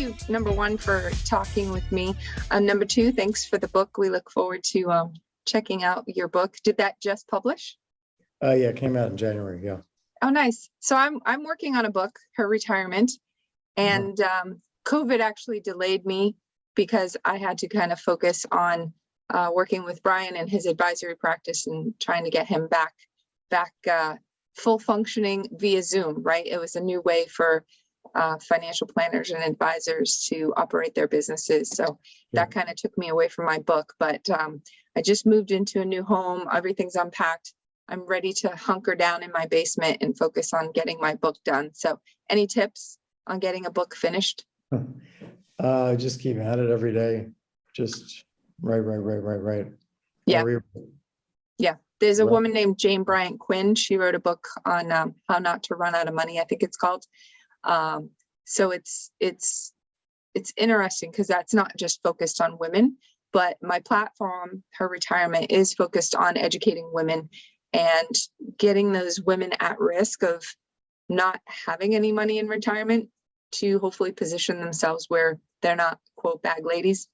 you, number one, for talking with me. Number two, thanks for the book. We look forward to checking out your book. Did that just publish? Yeah, it came out in January. Yeah. Oh, nice. So I'm working on a book, Her Retirement, and COVID actually delayed me because I had to kind of focus on working with Brian and his advisory practice and trying to get him back full functioning via Zoom, right? It was a new way for financial planners and advisors to operate their businesses. So that kind of took me away from my book, but I just moved into a new home. Everything's unpacked. I'm ready to hunker down in my basement and focus on getting my book done. So any tips on getting a book finished? Just keep at it every day. Just right. Yeah. Yeah. There's a woman named Jane Bryant Quinn. She wrote a book on how not to run out of money, I think it's called. So it's interesting because that's not just focused on women, but my platform, Her Retirement, is focused on educating women and getting those women at risk of not having any money in retirement to hopefully position themselves where they're not, quote, bag ladies.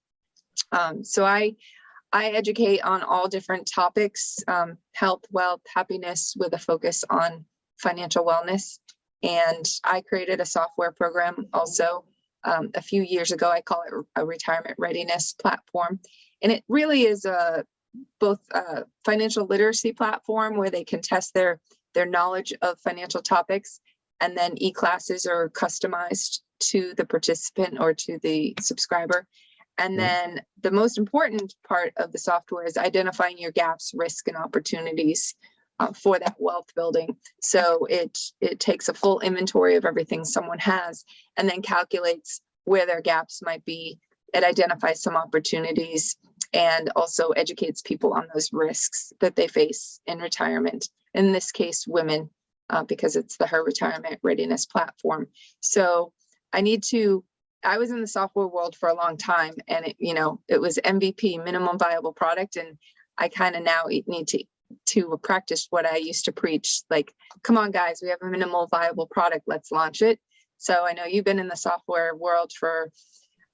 So I educate on all different topics, health, wealth, happiness, with a focus on financial wellness. And I created a software program also a few years ago. I call it a retirement readiness platform. And it really is both a financial literacy platform where they can test their knowledge of financial topics, and then e-classes are customized to the participant or to the subscriber. And then the most important part of the software is identifying your gaps, risk, and opportunities for that wealth building. So it takes a full inventory of everything someone has and then calculates where their gaps might be. It identifies some opportunities and also educates people on those risks that they face in retirement. In this case, women, because it's the Her Retirement Readiness platform. So I was in the software world for a long time, and it was MVP, minimum viable product. And I kind of now need to practice what I used to preach. Like, come on, guys, we have a minimal viable product. Let's launch it. So I know you've been in the software world for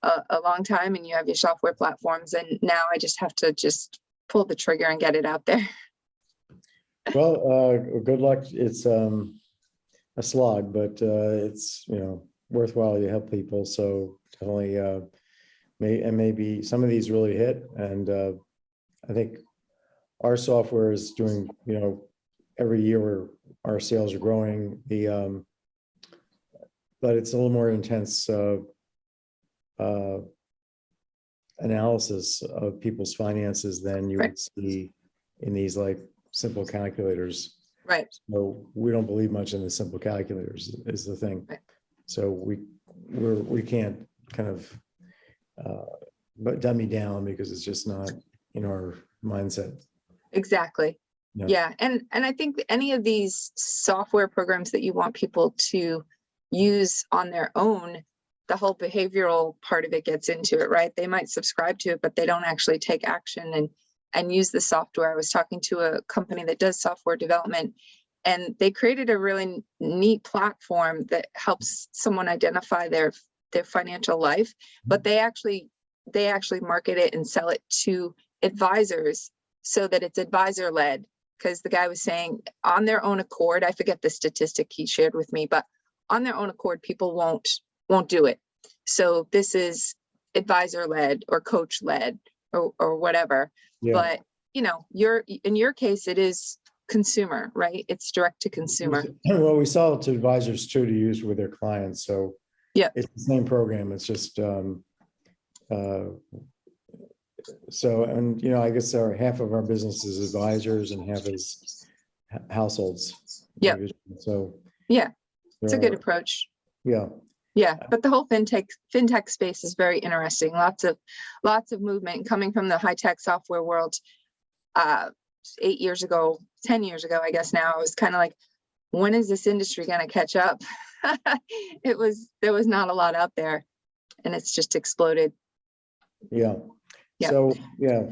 a long time, and you have your software platforms. And now I just have to pull the trigger and get it out there. Well, good luck. It's a slog, but it's worthwhile. You help people, so definitely maybe some of these really hit. And I think our software is doing, every year our sales are growing. But it's a little more intense analysis of people's finances than you would see in these like simple calculators. Right. So we don't believe much in the simple calculators is the thing. Right. So we can't kind of but dummy down because it's just not in our mindset. Exactly. Yeah. And I think any of these software programs that you want people to use on their own, the whole behavioral part of it gets into it, right? They might subscribe to it, but they don't actually take action and use the software. I was talking to a company that does software development, and they created a really neat platform that helps someone identify their financial life, but they actually market it and sell it to advisors so that it's advisor led. Because the guy was saying on their own accord, I forget the statistic he shared with me, but on their own accord, people won't do it. So this is advisor led or coach led or whatever. Yeah. But in your case, it is consumer, right? It's direct to consumer. Well, we sell it to advisors too to use with their clients. So yeah, it's the same program. It's just I guess half of our business is advisors and half is households. Yeah. So yeah, it's a good approach. Yeah. Yeah, but the whole fintech space is very interesting. Lots of movement coming from the high tech software world. 8 years ago, 10 years ago, I guess now, I was kind of like, when is this industry going to catch up? There was not a lot out there, and it's just exploded. Yeah. Yeah. So yeah.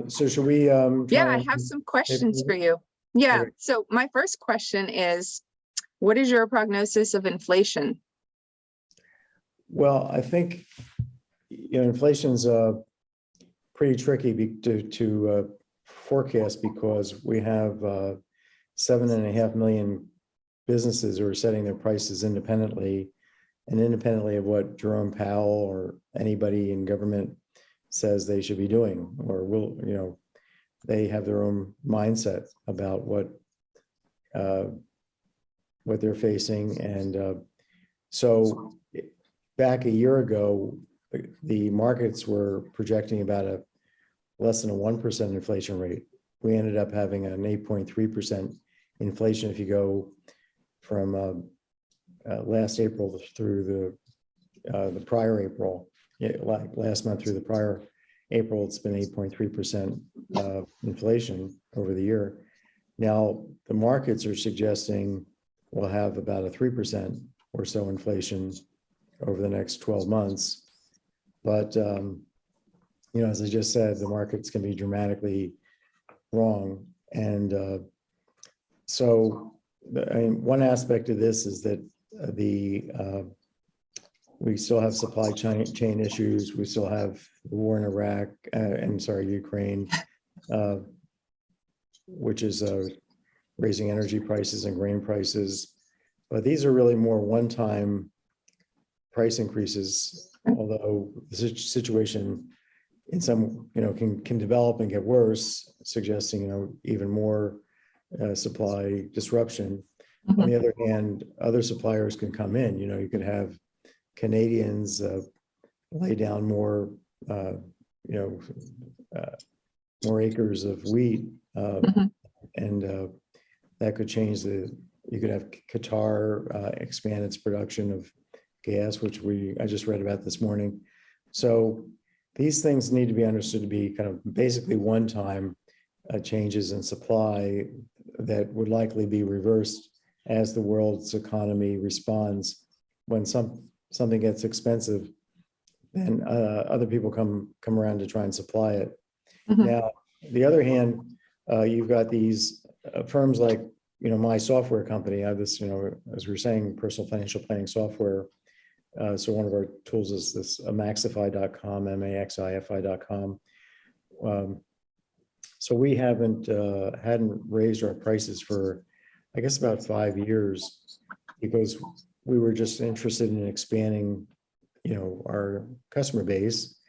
So should we? I have some questions for you. Yeah. Okay. So my first question is, what is your prognosis of inflation? Well, I think, inflation's pretty tricky to forecast because we have 7.5 million businesses who are setting their prices independently, and independently of what Jerome Powell or anybody in government says they should be doing, or they have their own mindset about what they're facing. And so back a year ago, the markets were projecting about a less than a 1% inflation rate. We ended up having an 8.3% inflation if you go from last April through the prior April. Like last month through the prior April, it's been 8.3% inflation over the year. Now, the markets are suggesting we'll have about a 3% or so inflation over the next 12 months. But, as I just said, the markets can be dramatically wrong. And so one aspect of this is that we still have supply chain issues. We still have the war in Iraq, Ukraine, which is raising energy prices and grain prices. But these are really more one-time price increases, although the situation in some, can develop and get worse, suggesting, even more supply disruption. On the other hand, other suppliers can come in. You could have Canadians lay down more acres of wheat, and that could change you could have Qatar expand its production of gas, which I just read about this morning. So these things need to be understood to be kind of basically one-time changes in supply that would likely be reversed as the world's economy responds. When something gets expensive, then other people come around to try and supply it. Now, on the other hand, you've got these firms like, my software company. I have this, as we were saying, personal financial planning software. So one of our tools is this maxify.com, maxify.com. So we hadn't raised our prices for, I guess, about 5 years, because we were just interested in expanding, our customer base,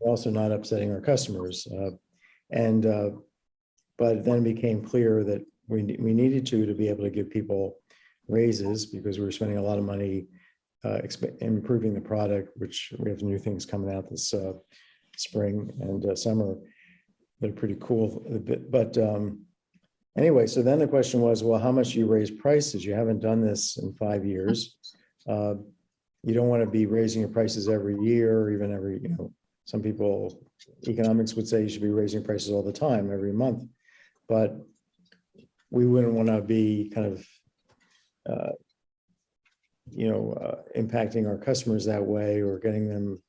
also not upsetting our customers. But then it became clear that we needed to be able to give people raises, because we were spending a lot of money improving the product, which we have new things coming out this spring and summer that are pretty cool. But anyway, so then the question was, well, how much do you raise prices? You haven't done this in 5 years. You don't want to be raising your prices every year, or even every, some people, economics would say you should be raising prices all the time, every month. But we wouldn't want to be kind of, impacting our customers that way, or getting them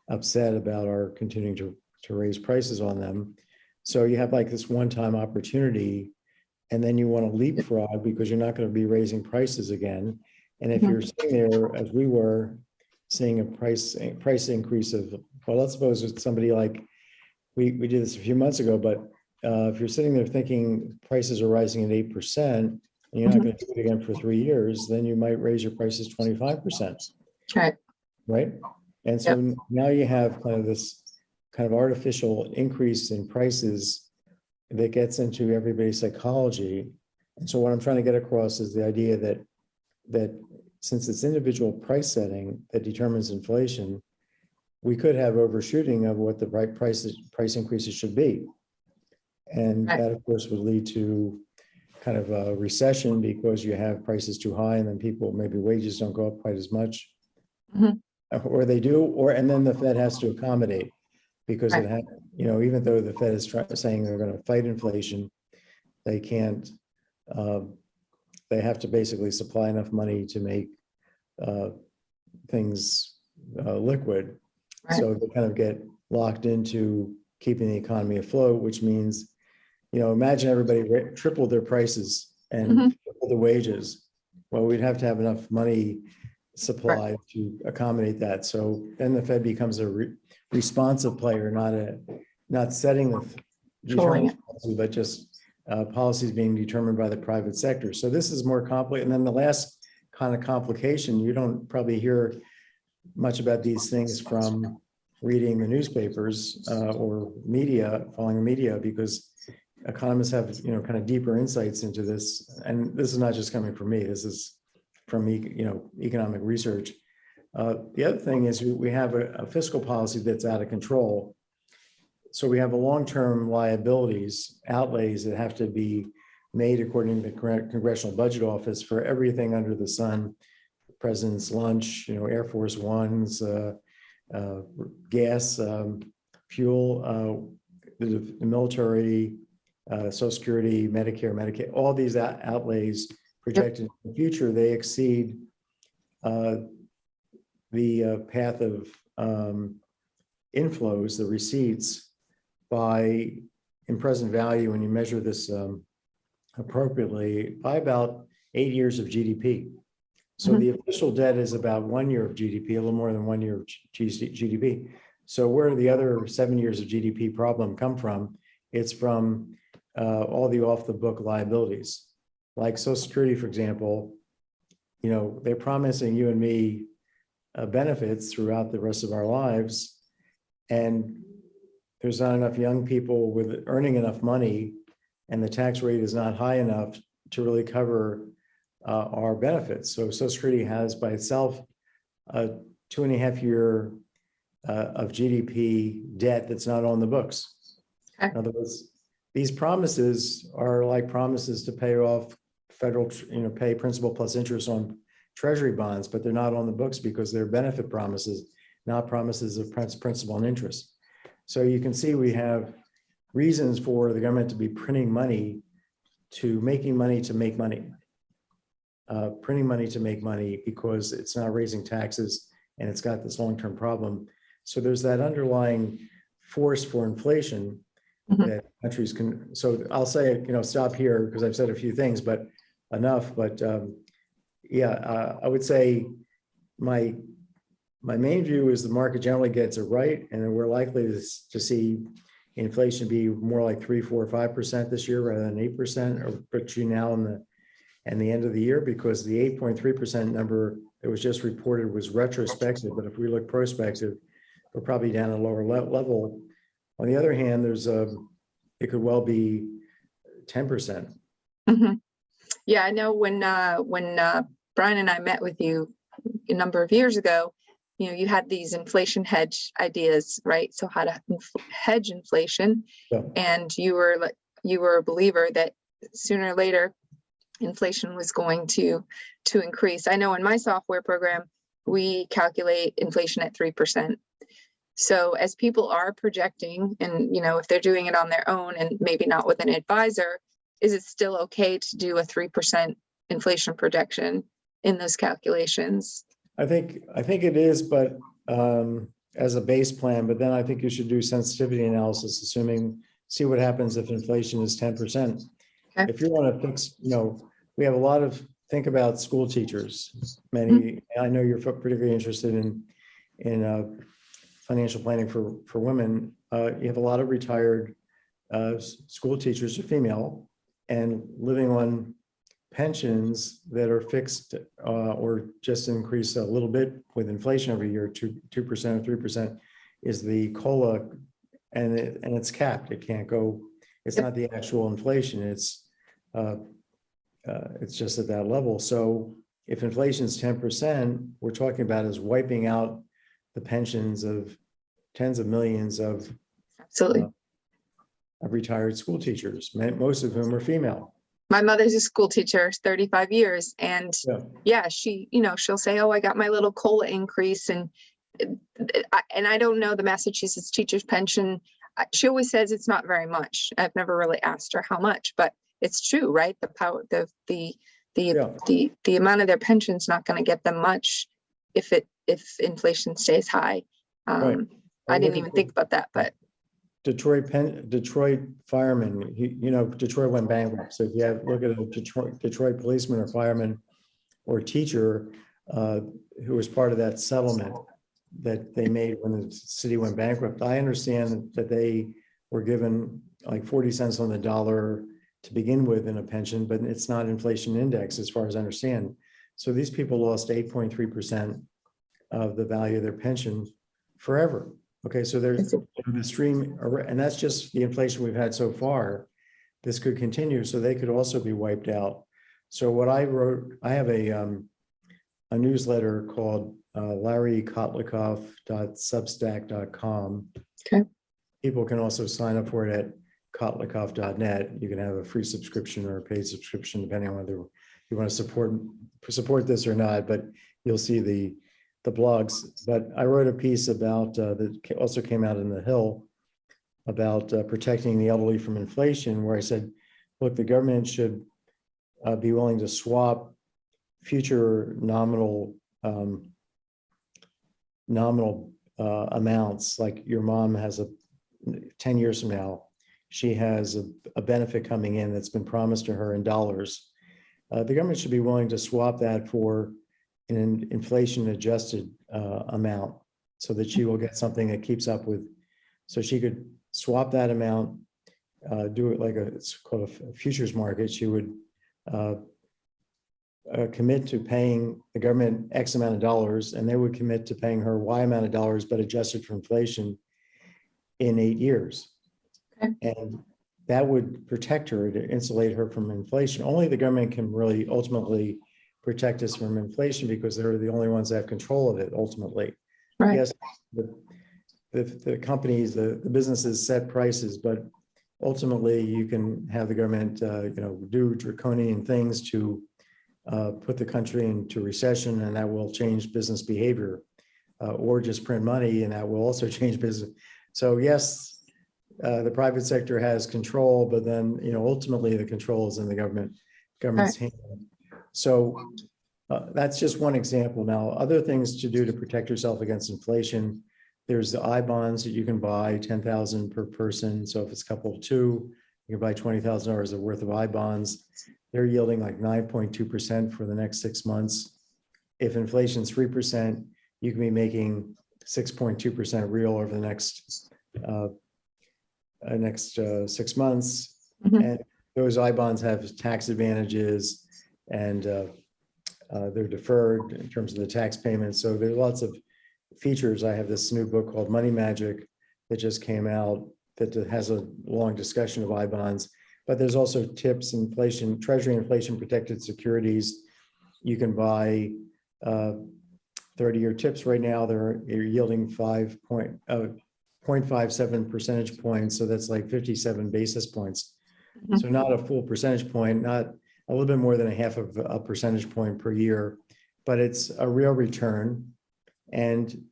upset about our continuing to raise prices on them. So you have like this one-time opportunity, and then you want to leapfrog because you're not going to be raising prices again. And if you're sitting there, as we were, seeing a price increase of, well, let's suppose it's somebody like, we did this a few months ago, but if you're sitting there thinking prices are rising at 8%, and you're not going to do it again for 3 years, then you might raise your prices 25%. Okay. Right? And so now you have kind of this kind of artificial increase in prices that gets into everybody's psychology. And so what I'm trying to get across is the idea that since it's individual price setting that determines inflation, we could have overshooting of what the right price increases should be. And that, of course, would lead to kind of a recession, because you have prices too high, and then maybe wages don't go up quite as much, or they do, and then the Fed has to accommodate, because even though the Fed is saying they're going to fight inflation, they can't. They have to basically supply enough money to make things liquid. So they kind of get locked into keeping the economy afloat, which means, imagine everybody tripled their prices and tripled the wages. Well, we'd have to have enough money supply to accommodate that. So then the Fed becomes a responsive player, not setting the determining policy, but just policies being determined by the private sector. So this is more complicated. And then the last kind of complication, you don't probably hear much about these things from reading the newspapers or media, following the media, because economists have, kind of deeper insights into this. And this is not just coming from me. This is from, economic research. The other thing is we have a fiscal policy that's out of control. So we have a long-term liabilities, outlays that have to be made according to the Congressional Budget Office for everything under the sun, President's lunch, Air Force Ones, gas, fuel, the military, Social Security, Medicare, Medicaid, all these outlays projected in the future, they exceed the path of inflows, the receipts, by in present value, when you measure this appropriately, by about 8 years of GDP. So the official debt is about 1 year of GDP, a little more than 1 year of GDP. So where do the other 7 years of GDP problem come from? It's from all the off the book liabilities, like Social Security, for example. They're promising you and me benefits throughout the rest of our lives, and there's not enough young people with earning enough money, and the tax rate is not high enough to really cover our benefits. So Social Security has by itself a 2.5 year of GDP debt that's not on the books. In other words, these promises are like promises to pay off federal, pay principal plus interest on treasury bonds, but they're not on the books because they're benefit promises, not promises of principal and interest. So you can see we have reasons for the government to be printing money, to making money to make money, printing money to make money because it's not raising taxes and it's got this long-term problem. So there's that underlying force for inflation that countries can. So I'll say, stop here because I've said a few things, but enough. But I would say my main view is the market generally gets it right, and we're likely to see inflation be more like 3, 4, 5% this year rather than 8%, or between now and the end of the year, because the 8.3% number that was just reported was retrospective. But if we look prospective, we're probably down at a lower level. On the other hand, it could well be 10%. Yeah, I know when Brian and I met with you a number of years ago, you had these inflation hedge ideas, right? So how to hedge inflation, and you were a believer that sooner or later inflation was going to increase. I know in my software program, we calculate inflation at 3%. So as people are projecting, and if they're doing it on their own and maybe not with an advisor, is it still okay to do a 3% inflation projection in those calculations? I think it is, but as a base plan. But then I think you should do sensitivity analysis, see what happens if inflation is 10%. Okay. If you want to fix, we have a lot of, think about school teachers. Many, I know you're particularly interested in financial planning for women. You have a lot of retired school teachers are female and living on pensions that are fixed or just increase a little bit with inflation every year, 2% or 3% is the COLA, and it's capped. It can't go. It's not the actual inflation. It's just at that level. So if inflation is 10%, we're talking about is wiping out the pensions of tens of millions of retired school teachers, most of whom are female. My mother's a school teacher, 35 years. And she, she'll say, oh, I got my little COLA increase. And I don't know the Massachusetts teacher's pension. She always says it's not very much. I've never really asked her how much, but it's true, right? The power, the amount of their pension's not going to get them much if inflation stays high. I didn't even think about that, but Detroit firemen, Detroit went bankrupt. So if you look at a Detroit policeman or fireman or teacher, who was part of that settlement that they made when the city went bankrupt. I understand that they were given like 40 cents on the dollar to begin with in a pension, but it's not inflation index as far as I understand. So these people lost 8.3% of the value of their pension forever. Okay, so there's the stream, and that's just the inflation we've had so far. This could continue, so they could also be wiped out. So what I wrote, I have a newsletter called larrykotlikoff.substack.com. Okay. People can also sign up for it at kotlikoff.net. You can have a free subscription or a paid subscription, depending on whether you want to support this or not, but you'll see the blogs. But I wrote a piece about that also came out in the Hill about protecting the elderly from inflation, where I said, look, the government should be willing to swap future nominal amounts. Like your mom has 10 years from now, she has a benefit coming in that's been promised to her in dollars. The government should be willing to swap that for an inflation adjusted amount, so that she will get something that keeps up with, so she could swap that amount, do it like it's called a futures market. She would commit to paying the government X amount of dollars, and they would commit to paying her Y amount of dollars, but adjusted for inflation in 8 years. Okay. And that would protect her, to insulate her from inflation. Only the government can really ultimately protect us from inflation, because they're the only ones that have control of it ultimately. Right. Yes, the companies, the businesses set prices, but ultimately you can have the government do draconian things to put the country into recession, and that will change business behavior, or just print money, and that will also change business. So yes, the private sector has control, but then ultimately the control is in the government's hand. So that's just one example. Now, other things to do to protect yourself against inflation, there's the I bonds that you can buy, 10,000 per person. So if it's a couple of two, you can buy $20,000 worth of I bonds. They're yielding like 9.2% for the next 6 months. If inflation's 3%, you can be making 6.2% real over the next 6 months. Mm-hmm. And those I bonds have tax advantages, and they're deferred in terms of the tax payments. So there's lots of features. I have this new book called Money Magic that just came out that has a long discussion of I bonds. But there's also tips, inflation, treasury inflation protected securities. You can buy 30-year tips right now. They're yielding 0.57 percentage points. So that's like 57 basis points. Mm-hmm. So not a full percentage point, not a little bit more than a half of a percentage point per year, but it's a real return, and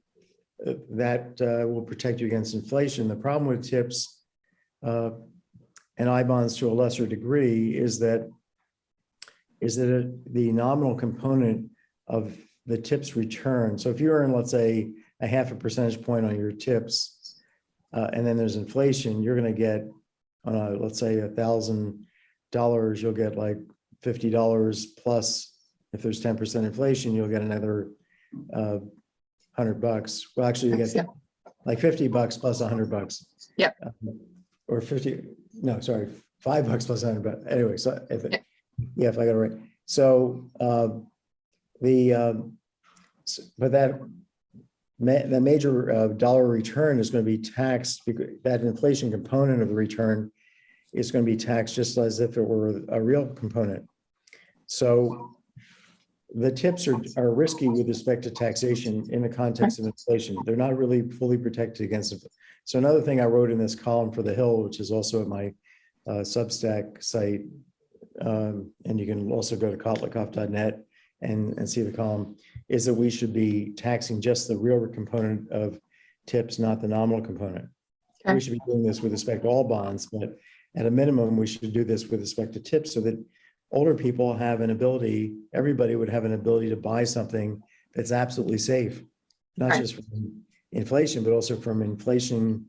that will protect you against inflation. The problem with tips and I bonds to a lesser degree is that the nominal component of the tips return. So if you earn, let's say, a half a percentage point on your tips, and then there's inflation, you're going to get on a, let's say, $1,000, you'll get like $50 plus. If there's 10% inflation, you'll get another $100. Well, actually, you get like $50 plus $100. Yeah. Or $5 plus $100. But anyway, so if I got it right. So but that major dollar return is going to be taxed, because that inflation component of the return is going to be taxed just as if it were a real component. So the tips are risky with respect to taxation in the context of inflation. They're not really fully protected against it. So another thing I wrote in this column for The Hill, which is also at my Substack site, and you can also go to kotlikoff.net and see the column, is that we should be taxing just the real component of tips, not the nominal component. Okay. We should be doing this with respect to all bonds, but at a minimum, we should do this with respect to tips, so that older people have an ability, everybody would have an ability to buy something that's absolutely safe, not just from inflation, but also from inflation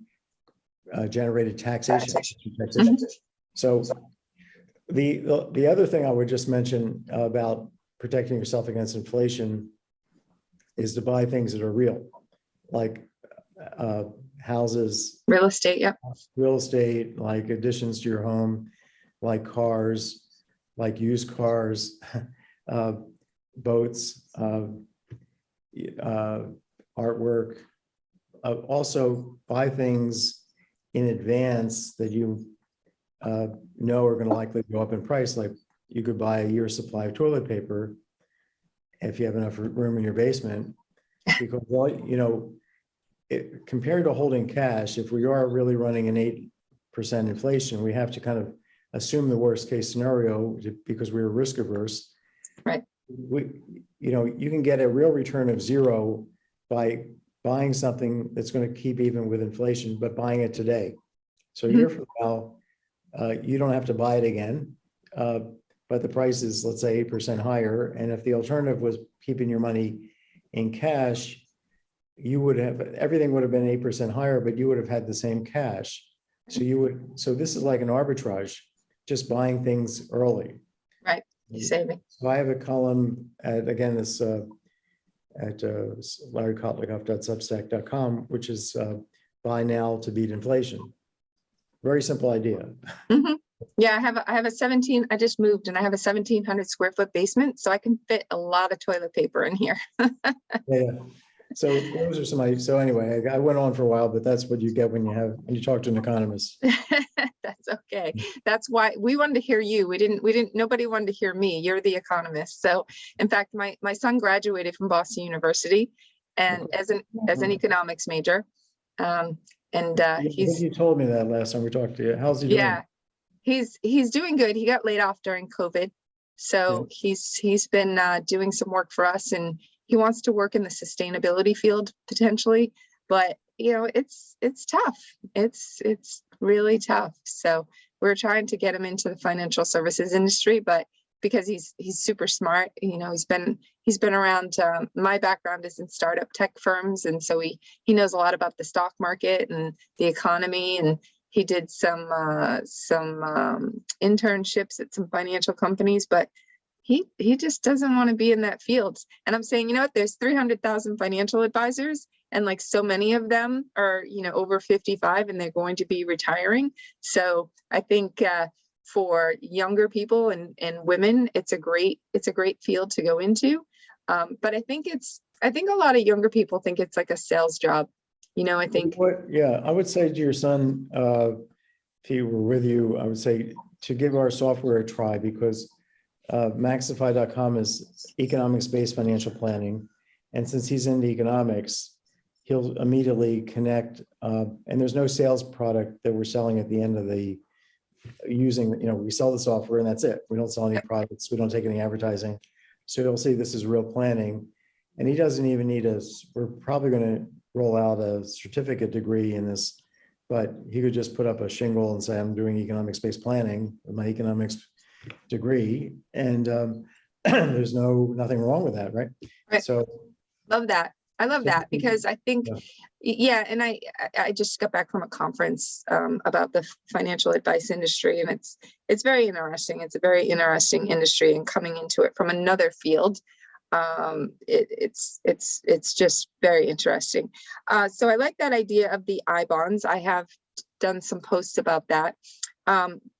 generated taxation. Mm-hmm. So the other thing I would just mention about protecting yourself against inflation is to buy things that are real, like houses, Real estate. Yep. real estate, like additions to your home, like cars, like used cars, boats, artwork. Also buy things in advance that you know are going to likely go up in price. Like you could buy a year's supply of toilet paper if you have enough room in your basement, because compared to holding cash, if we are really running an 8% inflation, we have to kind of assume the worst case scenario because we're risk averse. Right. You can get a real return of zero by buying something that's going to keep even with inflation, but buying it today. So a year from now, you don't have to buy it again, but the price is, let's say, 8% higher. And if the alternative was keeping your money in cash, everything would have been 8% higher, but you would have had the same cash. So this is like an arbitrage, just buying things early. Right. Saving. So I have a column at larrykotlikoff.substack.com, which is buy now to beat inflation. Very simple idea. Mm-hmm. Yeah, I have a 17. I just moved and I have a 1,700 square foot basement, so I can fit a lot of toilet paper in here. Yeah. So those are some. So anyway, I went on for a while, but that's what you get when you talk to an economist. That's okay. That's why we wanted to hear you. Nobody wanted to hear me. You're the economist. So in fact, my son graduated from Boston University and as an economics major. You told me that last time we talked to you. How's he doing? Yeah, he's doing good. He got laid off during COVID. So he's been doing some work for us, and he wants to work in the sustainability field potentially, but it's tough. It's really tough. So we're trying to get him into the financial services industry, but because he's super smart, he's been around. My background is in startup tech firms, and so he knows a lot about the stock market and the economy, and he did some internships at some financial companies, but he just doesn't want to be in that field. And I'm saying, there's 300,000 financial advisors, and like so many of them are, over 55, and they're going to be retiring. So I think for younger people and women, it's a great field to go into. But I think a lot of younger people think it's like a sales job. I think. I would say to your son, if he were with you, I would say to give our software a try, because Maxify.com is economics-based financial planning. And since he's into economics, he'll immediately connect. And there's no sales product that we're selling at the end of we sell the software and that's it. We don't sell any products. We don't take any advertising. So he'll see this is real planning. And he doesn't even need we're probably going to roll out a certificate degree in this, but he could just put up a shingle and say, I'm doing economics-based planning with my economics degree. And there's nothing wrong with that, right? So love that. I love that, because I think, and I just got back from a conference about the financial advice industry, and it's very interesting. It's a very interesting industry, and coming into it from another field, it's just very interesting. So I like that idea of the I-bonds. I have done some posts about that.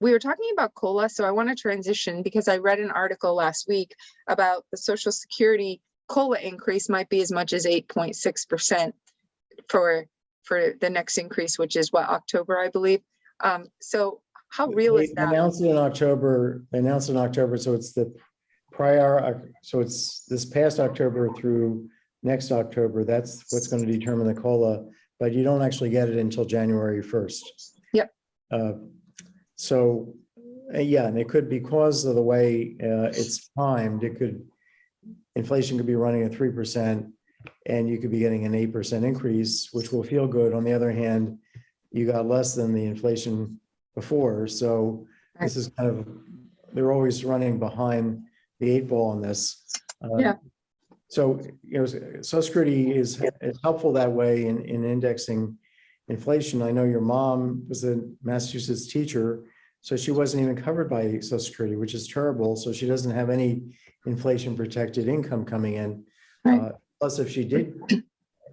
We were talking about COLA, so I want to transition because I read an article last week about the Social Security COLA increase might be as much as 8.6% for the next increase, which is October, I believe. So how real is that? They announced it in October. So it's so it's this past October through next October. That's what's going to determine the COLA, but you don't actually get it until January 1st. Yep. And it could, because of the way it's timed, inflation could be running at 3%, and you could be getting an 8% increase, which will feel good. On the other hand, you got less than the inflation before. So this is they're always running behind the 8 ball on this. So, Social Security is helpful that way in indexing inflation. I know your mom was a Massachusetts teacher, so she wasn't even covered by Social Security, which is terrible. So she doesn't have any inflation protected income coming in. Plus, if she did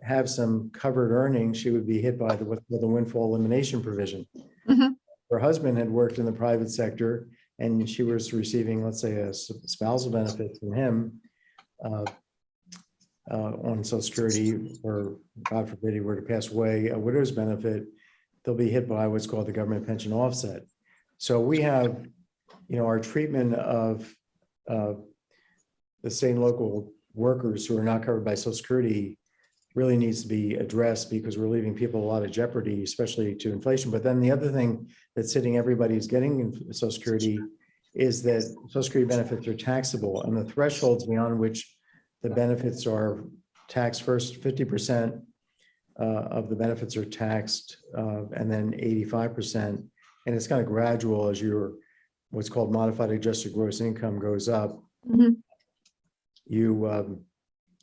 have some covered earnings, she would be hit by what's called the windfall elimination provision. Mhm. Her husband had worked in the private sector, and she was receiving, let's say, a spousal benefit from him on Social Security, or God forbid he were to pass away, a widow's benefit. They'll be hit by what's called the government pension offset. So we have, our treatment of the state and local workers who are not covered by Social Security really needs to be addressed, because we're leaving people a lot of jeopardy, especially to inflation. But then the other thing that's hitting everybody who's getting in Social Security is that Social Security benefits are taxable, and the thresholds beyond which the benefits are taxed, first 50% of the benefits are taxed, and then 85%. And it's kind of gradual as your what's called modified adjusted gross income goes up. Mhm.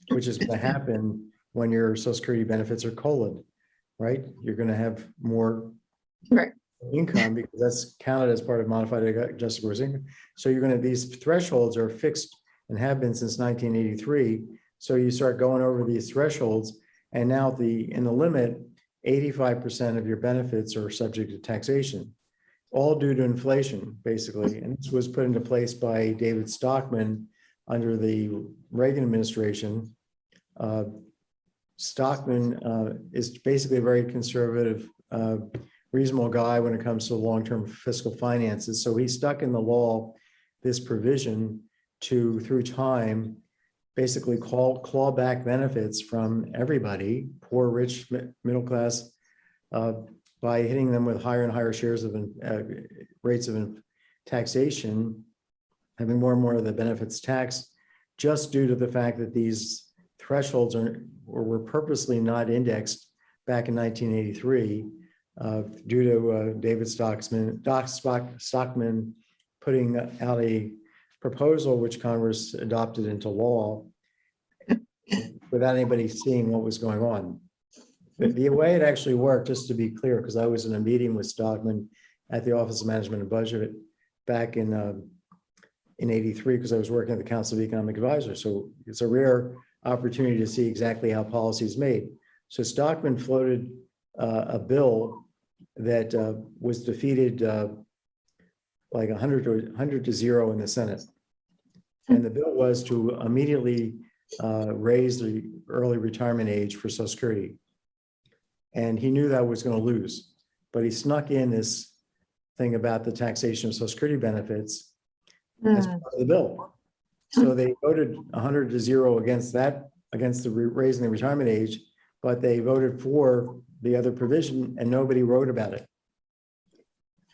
Which is going to happen when your Social Security benefits are COLA'd, right? You're going to have more Right. income because that's counted as part of modified adjusted gross income. So you're going to, these thresholds are fixed and have been since 1983. So you start going over these thresholds, and now in the limit, 85% of your benefits are subject to taxation, all due to inflation, basically. And this was put into place by David Stockman under the Reagan administration. Stockman is basically a very conservative, reasonable guy when it comes to long-term fiscal finances. So he stuck in the law this provision to, through time, basically claw back benefits from everybody, poor, rich, middle class, by hitting them with higher and higher shares of rates of taxation, having more and more of the benefits taxed, just due to the fact that these thresholds were purposely not indexed back in 1983, due to David Stockman putting out a proposal which Congress adopted into law without anybody seeing what was going on. The way it actually worked, just to be clear, because I was in a meeting with Stockman at the Office of Management and Budget back in 83, because I was working at the Council of Economic Advisors. So it's a rare opportunity to see exactly how policy is made. So Stockman floated a bill that was defeated like 100 to 0 in the Senate. And the bill was to immediately raise the early retirement age for Social Security. And he knew that was going to lose, but he snuck in this thing about the taxation of Social Security benefits as part of the bill. So they voted 100 to 0 against that, against the raising the retirement age, but they voted for the other provision, and nobody wrote about it.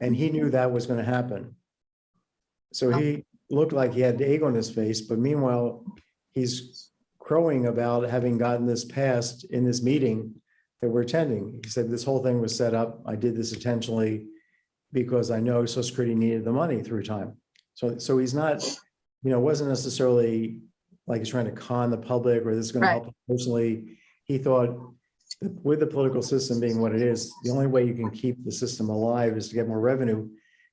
And he knew that was going to happen. So he looked like he had egg on his face, but meanwhile, he's crowing about having gotten this passed in this meeting that we're attending. He said, this whole thing was set up. I did this intentionally because I know Social Security needed the money through time. So he's not, wasn't necessarily like he's trying to con the public or this is going to help him personally. He thought that with the political system being what it is, the only way you can keep the system alive is to get more revenue.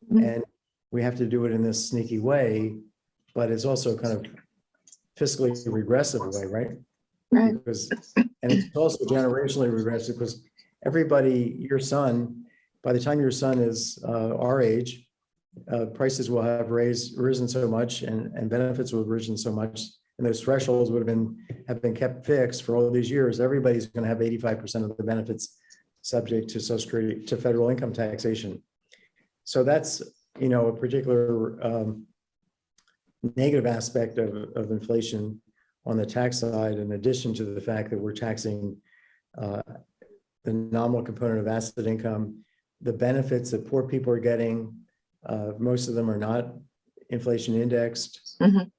And we have to do it in this sneaky way, but it's also kind of fiscally regressive way, right? Right. And it's also generationally regressive because everybody, your son, by the time your son is our age, prices will have risen so much, and benefits will have risen so much, and those thresholds would have been kept fixed for all these years. Everybody's going to have 85% of the benefits subject to Social Security, to federal income taxation. So that's a particular negative aspect of inflation on the tax side, in addition to the fact that we're taxing the nominal component of asset income, the benefits that poor people are getting. Most of them are not inflation indexed. And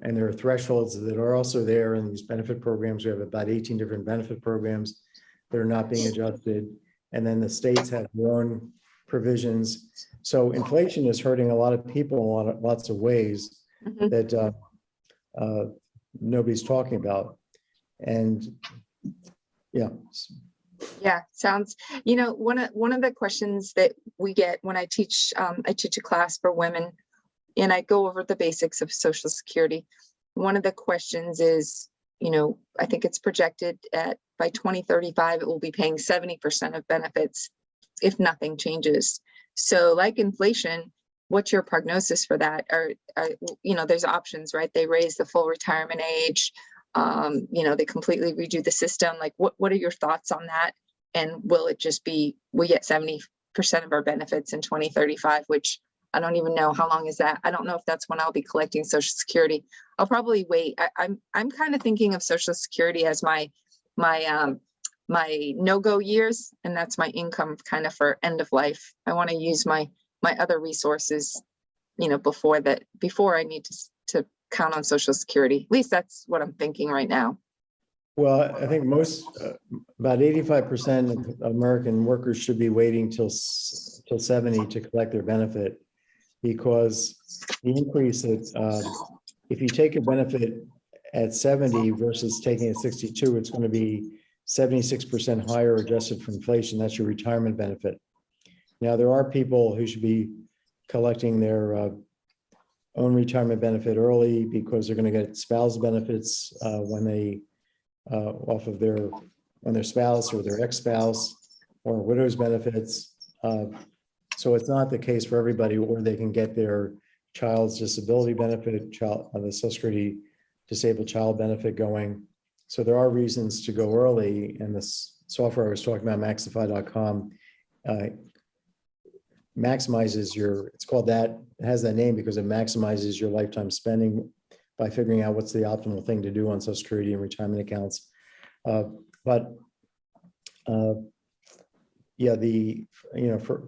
there are thresholds that are also there in these benefit programs. We have about 18 different benefit programs that are not being adjusted. And then the states have their own provisions. So inflation is hurting a lot of people in lots of ways that nobody's talking about. And sounds, one of the questions that we get when I teach a class for women, and I go over the basics of Social Security. one of the questions is, I think it's projected at by 2035, it will be paying 70% of benefits if nothing changes. So like inflation, what's your prognosis for that? There's options, right? They raise the full retirement age. They completely redo the system. Like, what are your thoughts on that? And will it just be, we get 70% of our benefits in 2035, which I don't even know how long is that. I don't know if that's when I'll be collecting Social Security. I'll probably wait. I'm kind of thinking of Social Security as my no-go years, and that's my income kind of for end of life. I want to use my other resources, before I need to count on Social Security. At least that's what I'm thinking right now. Well, I think about 85% of American workers should be waiting till 70 to collect their benefit, because the increase if you take a benefit at 70 versus taking it at 62, it's going to be 76% higher adjusted for inflation. That's your retirement benefit. Now, there are people who should be collecting their own retirement benefit early because they're going to get spouse benefits when they off of their spouse or their ex-spouse, or widow's benefits. So it's not the case for everybody, or they can get their child's disability benefit, the Social Security disabled child benefit going. So there are reasons to go early, and this software I was talking about, Maxify.com, maximizes it's called that, it has that name because it maximizes your lifetime spending by figuring out what's the optimal thing to do on Social Security and retirement accounts. For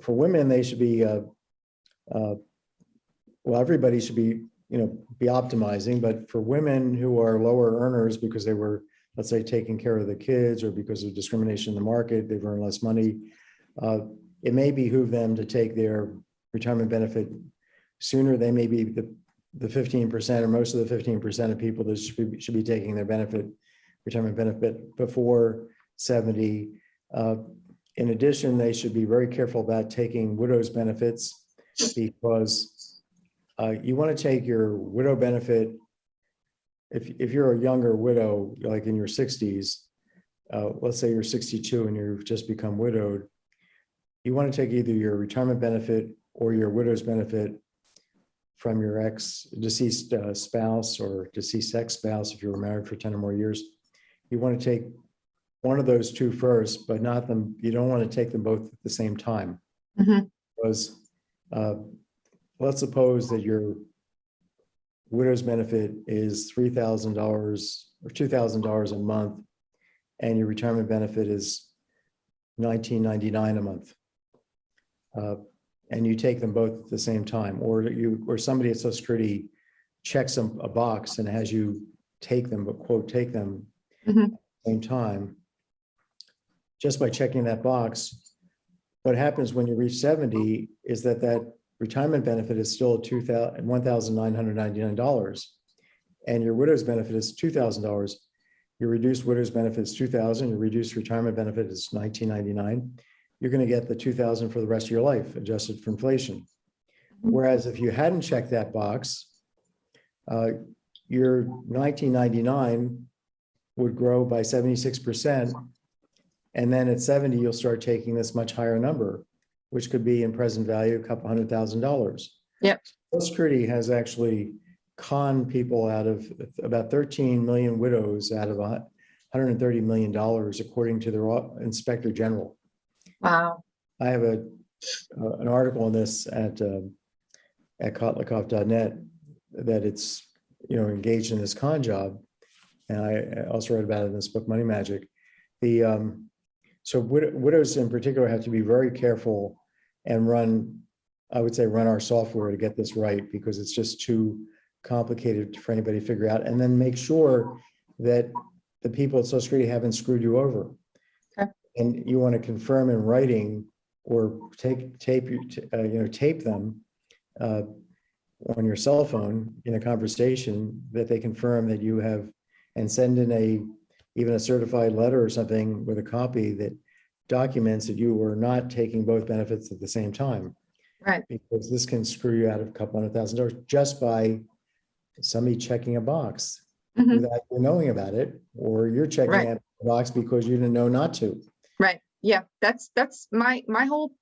women, they should be, everybody should be optimizing, but for women who are lower earners because they were, let's say, taking care of the kids, or because of discrimination in the market, they've earned less money, it may behoove them to take their retirement benefit sooner. They may be the 15%, or most of the 15% of people that should be taking their retirement benefit before 70. In addition, they should be very careful about taking widow's benefits, because you want to take your widow benefit if you're a younger widow, like in your 60s. Let's say you're 62 and you've just become widowed. You want to take either your retirement benefit or your widow's benefit from your deceased spouse or deceased ex-spouse if you were married for 10 or more years. You want to take one of those two first, but not them. You don't want to take them both at the same time. Mm-hmm. Because let's suppose that your widow's benefit is $3,000 or $2,000 a month, and your retirement benefit is $19.99 a month. And you take them both at the same time, or somebody at Social Security checks a box and has you take them, but quote, take them mm-hmm. at the same time. Just by checking that box, what happens when you reach 70 is that retirement benefit is still $1,999, and your widow's benefit is $2,000. Your reduced widow's benefit is $2,000. Your reduced retirement benefit is $19.99. You're going to get the $2,000 for the rest of your life, adjusted for inflation. Whereas if you hadn't checked that box, your $19.99 would grow by 76%. And then at 70, you'll start taking this much higher number, which could be in present value a couple $100,000. Yep. Social Security has actually conned people out of about 13 million widows out of $130 million, according to their Inspector General. Wow. I have an article on this at Kotlikoff.net that it's engaged in this con job, and I also read about it in this book, Money Magic. So widows in particular have to be very careful and run our software to get this right, because it's just too complicated for anybody to figure out. And then make sure that the people at Social Security haven't screwed you over. Okay. And you want to confirm in writing, or tape them on your cell phone in a conversation, that they confirm that you have, and send in even a certified letter or something with a copy that documents that you were not taking both benefits at the same time. Right. Because this can screw you out of a couple $100,000 just by somebody checking a box Mhm. without you knowing about it, or you're checking Right. a box because you didn't know not to. Right. Yeah. That's my whole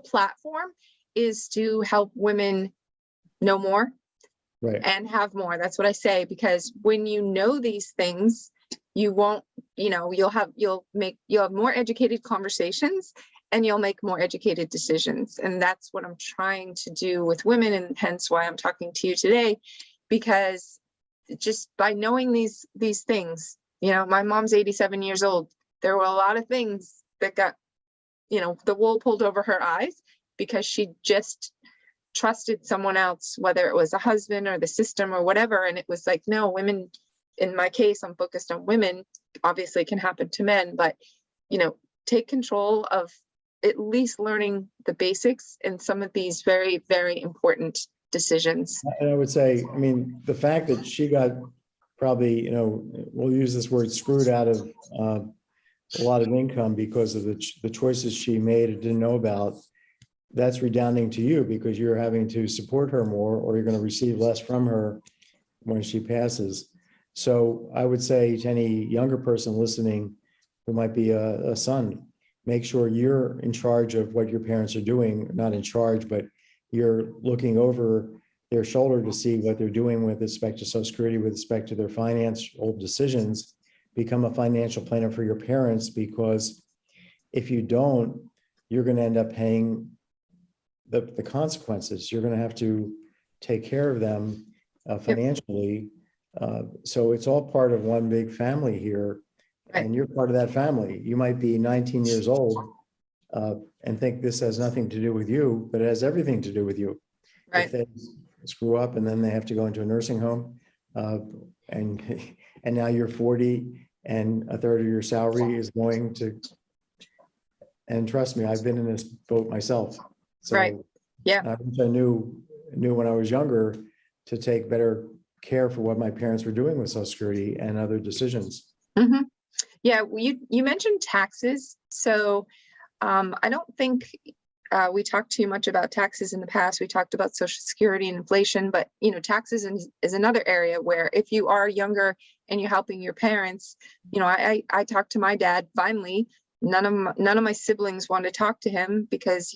platform is to help women know more Right. and have more. That's what I say, because when you know these things, you won't, you'll have more educated conversations and you'll make more educated decisions. And that's what I'm trying to do with women, and hence why I'm talking to you today, because just by knowing these things, my mom's 87 years old. There were a lot of things that got, the wool pulled over her eyes because she just trusted someone else, whether it was a husband or the system or whatever. And it was like, no, women, in my case, I'm focused on women. Obviously it can happen to men, but, take control of at least learning the basics in some of these very, very important decisions. And I would say, I mean, the fact that she got probably, we'll use this word, screwed out of a lot of income because of the choices she made and didn't know about, that's redounding to you because you're having to support her more, or you're going to receive less from her when she passes. So I would say to any younger person listening who might be a son, make sure you're in charge of what your parents are doing, not in charge, but you're looking over their shoulder to see what they're doing with respect to Social Security, with respect to their financial decisions. Become a financial planner for your parents, because if you don't, you're going to end up paying the consequences. You're going to have to take care of them financially. So it's all part of one big family here, and you're part of that family. You might be 19 years old and think this has nothing to do with you, but it has everything to do with you. Right. If they screw up and then they have to go into a nursing home, and now you're 40 and a third of your salary is going to, and trust me, I've been in this boat myself. So right. Yeah. I wish I knew when I was younger to take better care for what my parents were doing with Social Security and other decisions. Mm-hmm. Yeah. You mentioned taxes. So I don't think we talked too much about taxes in the past. We talked about Social Security and inflation, but taxes is another area where if you are younger and you're helping your parents, I talked to my dad. Finally, none of my siblings wanted to talk to him because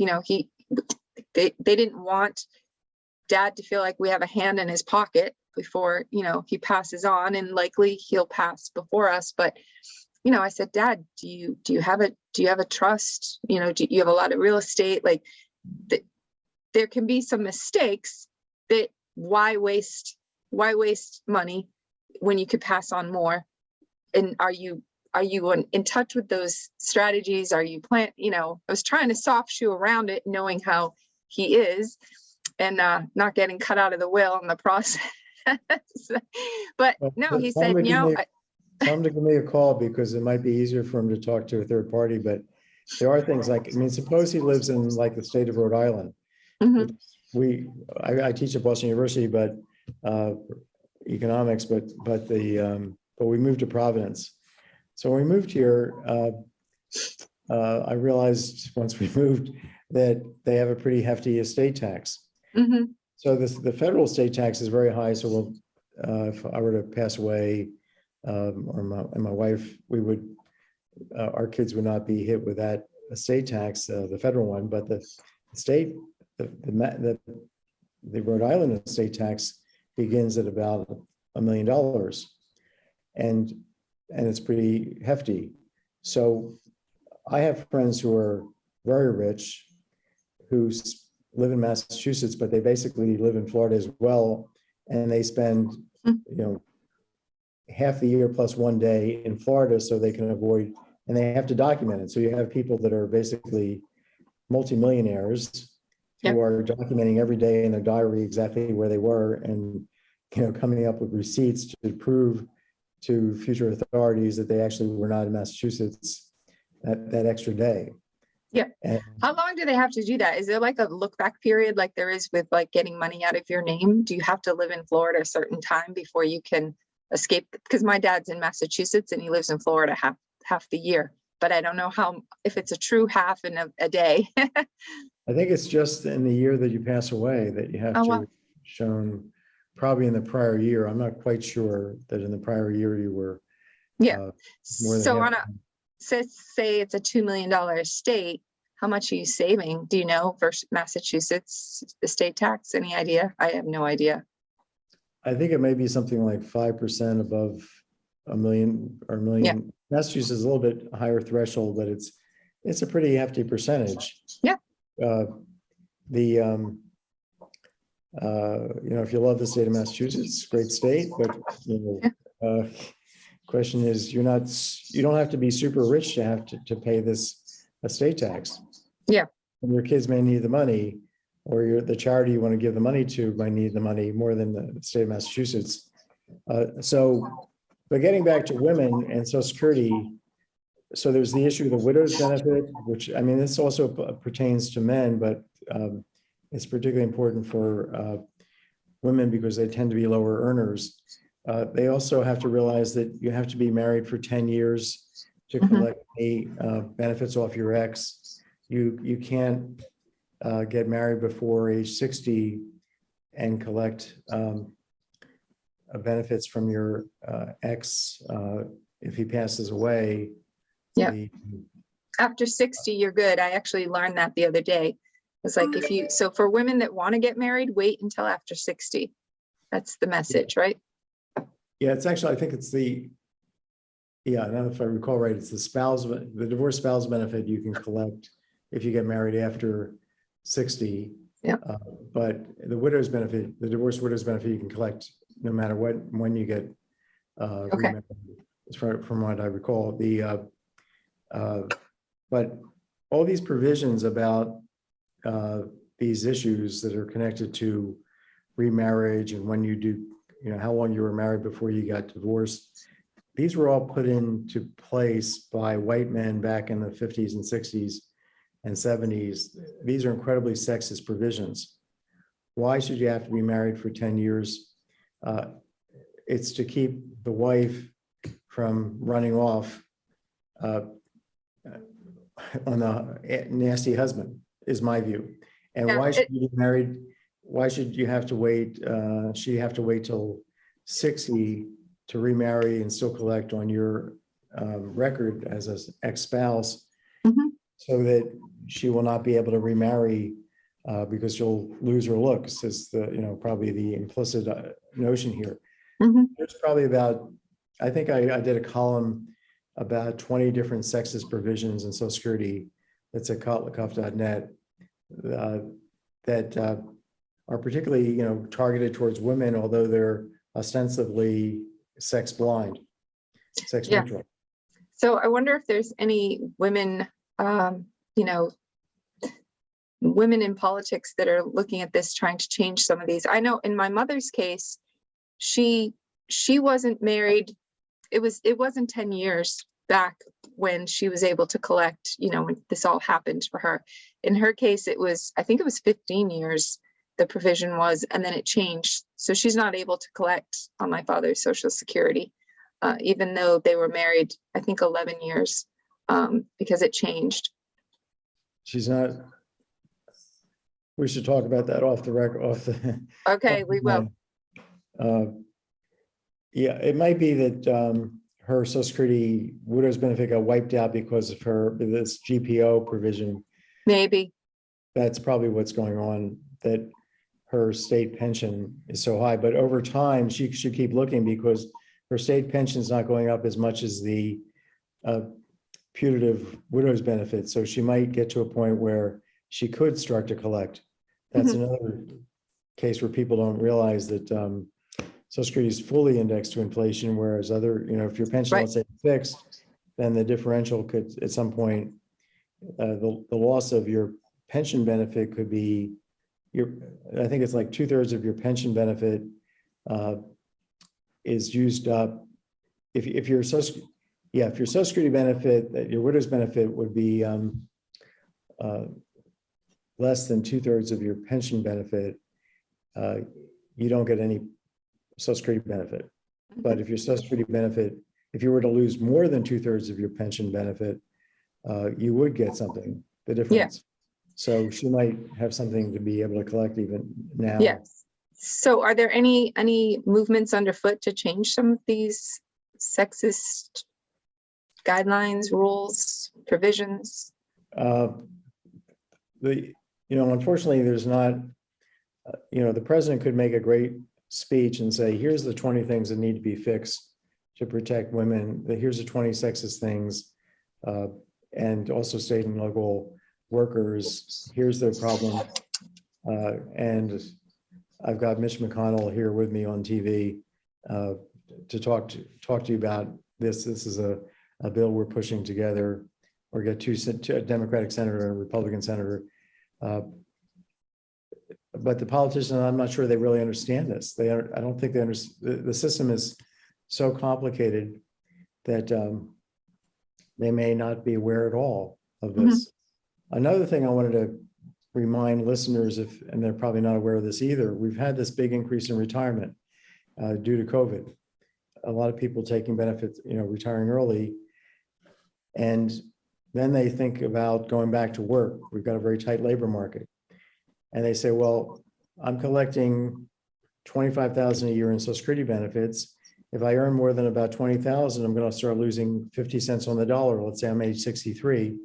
they didn't want dad to feel like we have a hand in his pocket before he passes on, and likely he'll pass before us. But I said, Dad, do you have a trust? Do you have a lot of real estate? Like there can be some mistakes that why waste money when you could pass on more? And are you in touch with those strategies? Are you I was trying to soft shoe around it, knowing how he is and not getting cut out of the will in the process. But no, he said, tell him to give me a call, because it might be easier for him to talk to a third party. But there are things like, suppose he lives in like the state of Rhode Island. Mm-hmm. I teach at Boston University, but economics, but we moved to Providence. So when we moved here, I realized once we moved that they have a pretty hefty estate tax. Mm-hmm. So the federal estate tax is very high. So if I were to pass away, or my wife, we would, our kids would not be hit with that estate tax, the federal one, but the state, the Rhode Island estate tax begins at about $1 million, and it's pretty hefty. So I have friends who are very rich who live in Massachusetts, but they basically live in Florida as well, and they spend half the year plus 1 day in Florida so they can avoid, and they have to document it. So you have people that are basically multimillionaires who are documenting every day in their diary exactly where they were, and coming up with receipts to prove to future authorities that they actually were not in Massachusetts that extra day. Yeah. And how long do they have to do that? Is there like a look back period like there is with like getting money out of your name? Do you have to live in Florida a certain time before you can escape? Because my dad's in Massachusetts and he lives in Florida half the year, but I don't know if it's a true half in a day. I think it's just in the year that you pass away that you have shown probably in the prior year. I'm not quite sure that in the prior year you were. Yeah. More than So half. say it's a $2 million estate, how much are you saving? Do you know, versus Massachusetts estate tax? Any idea? I have no idea. I think it may be something like 5% above a million or a million. Yeah. Massachusetts is a little bit higher threshold, but it's a pretty hefty percentage. Yeah. If you love the state of Massachusetts, great state, but question is, you don't have to be super rich to have to pay this estate tax. Yeah. And your kids may need the money, or the charity you want to give the money to might need the money more than the state of Massachusetts. But getting back to women and Social Security, so there's the issue of the widow's benefit, which, I mean, this also pertains to men, but it's particularly important for women because they tend to be lower earners. They also have to realize that you have to be married for 10 years to collect any benefits off your ex. You can't get married before age 60 and collect benefits from your ex if he passes away. Yeah. After 60, you're good. I actually learned that the other day. It's like so for women that want to get married, wait until after 60. That's the message, right? Yeah, it's actually, I think it's I don't know if I recall right, it's the divorce spouse benefit you can collect if you get married after 60. Yeah. But the widow's benefit, the divorce widow's benefit, you can collect no matter when you get remarried, from what I recall. But all these provisions about these issues that are connected to remarriage and when you do, how long you were married before you got divorced, these were all put into place by white men back in the 50s and 60s and 70s. These are incredibly sexist provisions. Why should you have to be married for 10 years? It's to keep the wife from running off on a nasty husband, is my view. And why should you be married? Why should you have to wait? Should you have to wait till 60 to remarry and still collect on your record as an ex-spouse, so that she will not be able to remarry because you'll lose her looks, is probably the implicit notion here. There's probably I think I did a column about 20 different sexist provisions in Social Security that's at Kotlikoff.net that are particularly, targeted towards women, although they're ostensibly sex blind, sex neutral. So I wonder if there's any women, women in politics that are looking at this, trying to change some of these. I know in my mother's case, she wasn't married. It wasn't 10 years back when she was able to collect, when this all happened for her. In her case, I think it was 15 years, the provision was, and then it changed. So she's not able to collect on my father's Social Security, even though they were married, I think 11 years, because it changed. She's not. We should talk about that off the record. Okay, we will. Yeah, it might be that her Social Security widow's benefit got wiped out because of this GPO provision. Maybe. That's probably what's going on, that her state pension is so high. But over time, she should keep looking because her state pension is not going up as much as the putative widow's benefit. So she might get to a point where she could start to collect. That's another case where people don't realize that Social Security is fully indexed to inflation, whereas other, if your pension, let's say, fixed, then the differential could, at some point, the loss of your pension benefit could be I think it's like 2/3 of your pension benefit is used up. If your Social Security benefit, your widow's benefit would be less than 2/3 of your pension benefit, you don't get any Social Security benefit. But if your Social Security benefit, if you were to lose more than 2/3 of your pension benefit, you would get something, the difference. So she might have something to be able to collect even now. Yes. So are there any movements underfoot to change some of these sexist guidelines, rules, provisions? Unfortunately, there's not, the president could make a great speech and say, here's the 20 things that need to be fixed to protect women. Here's the 20 sexist things. And also state and local workers, here's their problem. And I've got Mitch McConnell here with me on TV to talk to you about this. This is a bill we're pushing together, or get a Democratic senator and a Republican senator. But the politicians, I'm not sure they really understand this. I don't think they understand. The system is so complicated that they may not be aware at all of this. Another thing I wanted to remind listeners, and they're probably not aware of this either, we've had this big increase in retirement due to COVID. A lot of people taking benefits, retiring early. And then they think about going back to work. We've got a very tight labor market. And they say, well, I'm collecting $25,000 a year in Social Security benefits. If I earn more than about $20,000, I'm going to start losing 50 cents on the dollar. Let's say I'm age 63,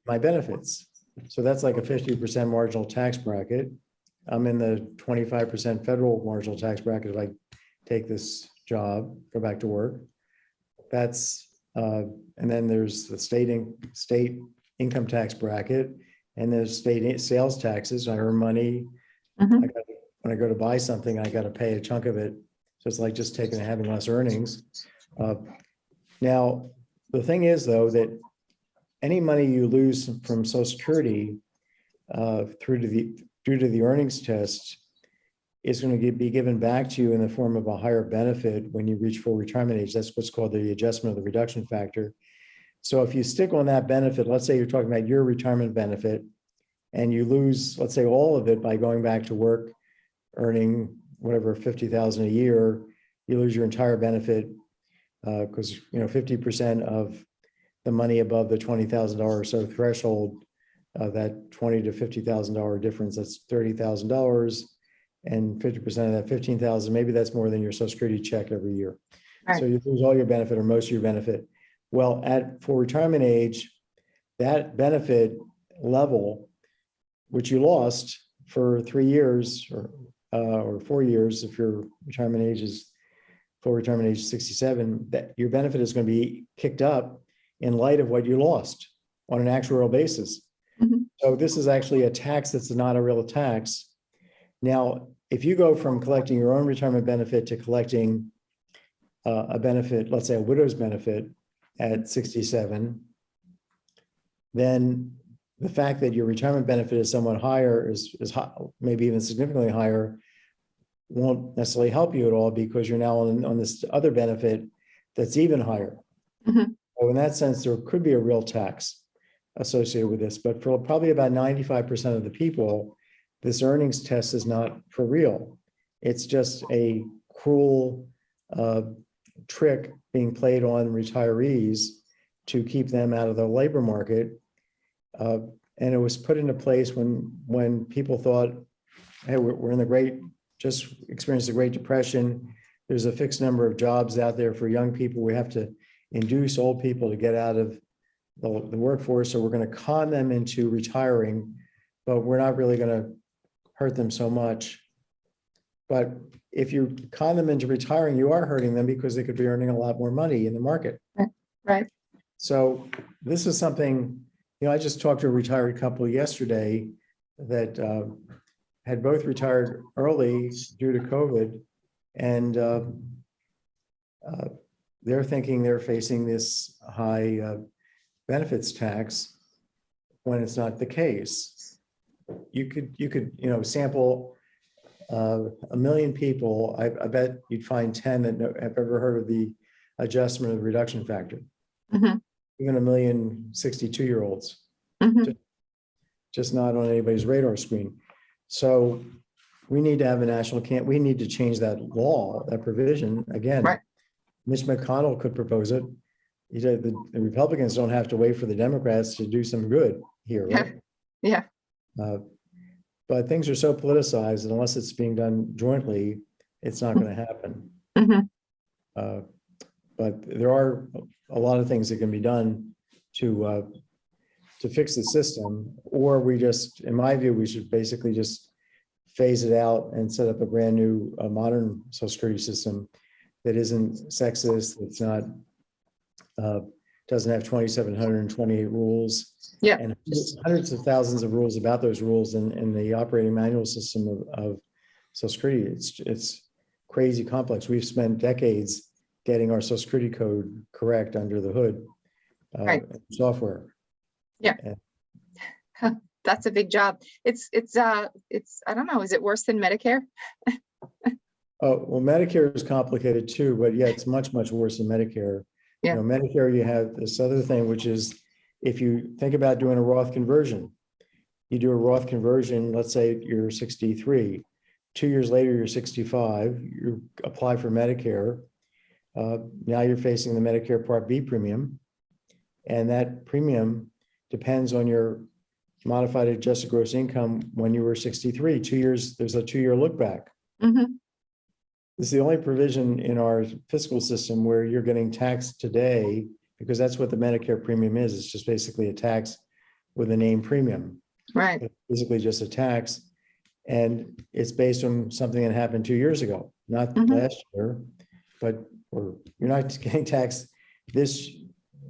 my benefits. So that's like a 50% marginal tax bracket. I'm in the 25% federal marginal tax bracket if I take this job, go back to work. That's, and then there's the state income tax bracket, and there's state sales taxes. I earn money. When I go to buy something, I got to pay a chunk of it. So it's like just having less earnings. Now, the thing is, though, that any money you lose from Social Security due to the earnings test is going to be given back to you in the form of a higher benefit when you reach full retirement age. That's what's called the adjustment of the reduction factor. So if you stick on that benefit, let's say you're talking about your retirement benefit, and you lose, let's say, all of it by going back to work, earning whatever, $50,000 a year, you lose your entire benefit because 50% of the money above the $20,000 or so threshold, that $20,000 to $50,000 difference, that's $30,000, and 50% of that $15,000, maybe that's more than your Social Security check every year. Right. So you lose all your benefit or most of your benefit. Well, for retirement age, that benefit level, which you lost for 3 years or 4 years, if your retirement age is full retirement age 67, that your benefit is going to be kicked up in light of what you lost on an actuarial basis. So this is actually a tax that's not a real tax. Now, if you go from collecting your own retirement benefit to collecting a benefit, let's say a widow's benefit at 67, then the fact that your retirement benefit is somewhat higher, is high, maybe even significantly higher, won't necessarily help you at all because you're now on this other benefit that's even higher. So in that sense, there could be a real tax associated with this, but for probably about 95% of the people, this earnings test is not for real. It's just a cruel trick being played on retirees to keep them out of the labor market. And it was put into place when people thought, hey, we're in just experienced the Great Depression. There's a fixed number of jobs out there for young people. We have to induce old people to get out of the workforce. So we're going to con them into retiring, but we're not really going to hurt them so much. But if you con them into retiring, you are hurting them because they could be earning a lot more money in the market. Right. So this is something, I just talked to a retired couple yesterday that had both retired early due to COVID, and they're thinking they're facing this high benefits tax when it's not the case. You could sample 1 million people. I bet you'd find 10 that have ever heard of the adjustment of the reduction factor. Even 1 million 62-year-olds, just not on anybody's radar screen. So we need to have a national we need to change that law, that provision again. Right. Mitch McConnell could propose it. He said the Republicans don't have to wait for the Democrats to do some good here, right? Yeah. but things are so politicized, and unless it's being done jointly, it's not going to happen. Mhm. But there are a lot of things that can be done to fix the system, or we just, in my view, we should basically just phase it out and set up a brand new modern Social Security system that isn't sexist, it's not, doesn't have 2,728 rules. Yeah. And hundreds of thousands of rules about those rules in the operating manual system of Social Security. It's crazy complex. We've spent decades getting our Social Security code correct under the hood Right. software. Yeah. That's a big job. It's I don't know, is it worse than Medicare? Oh, well, Medicare is complicated too, but yeah, it's much, much worse than Medicare. Yeah. You know, Medicare, you have this other thing, which is if you think about doing a Roth conversion, you do a Roth conversion, let's say you're 63, 2 years later, you're 65, you apply for Medicare. Now you're facing the Medicare Part B premium. And that premium depends on your modified adjusted gross income when you were 63. 2 years, there's a 2-year look back. Mhm. This is the only provision in our fiscal system where you're getting taxed today, because that's what the Medicare premium is. It's just basically a tax with a named premium. Right. It's basically just a tax. And it's based on something that happened 2 years ago, not last year, but or you're not getting taxed this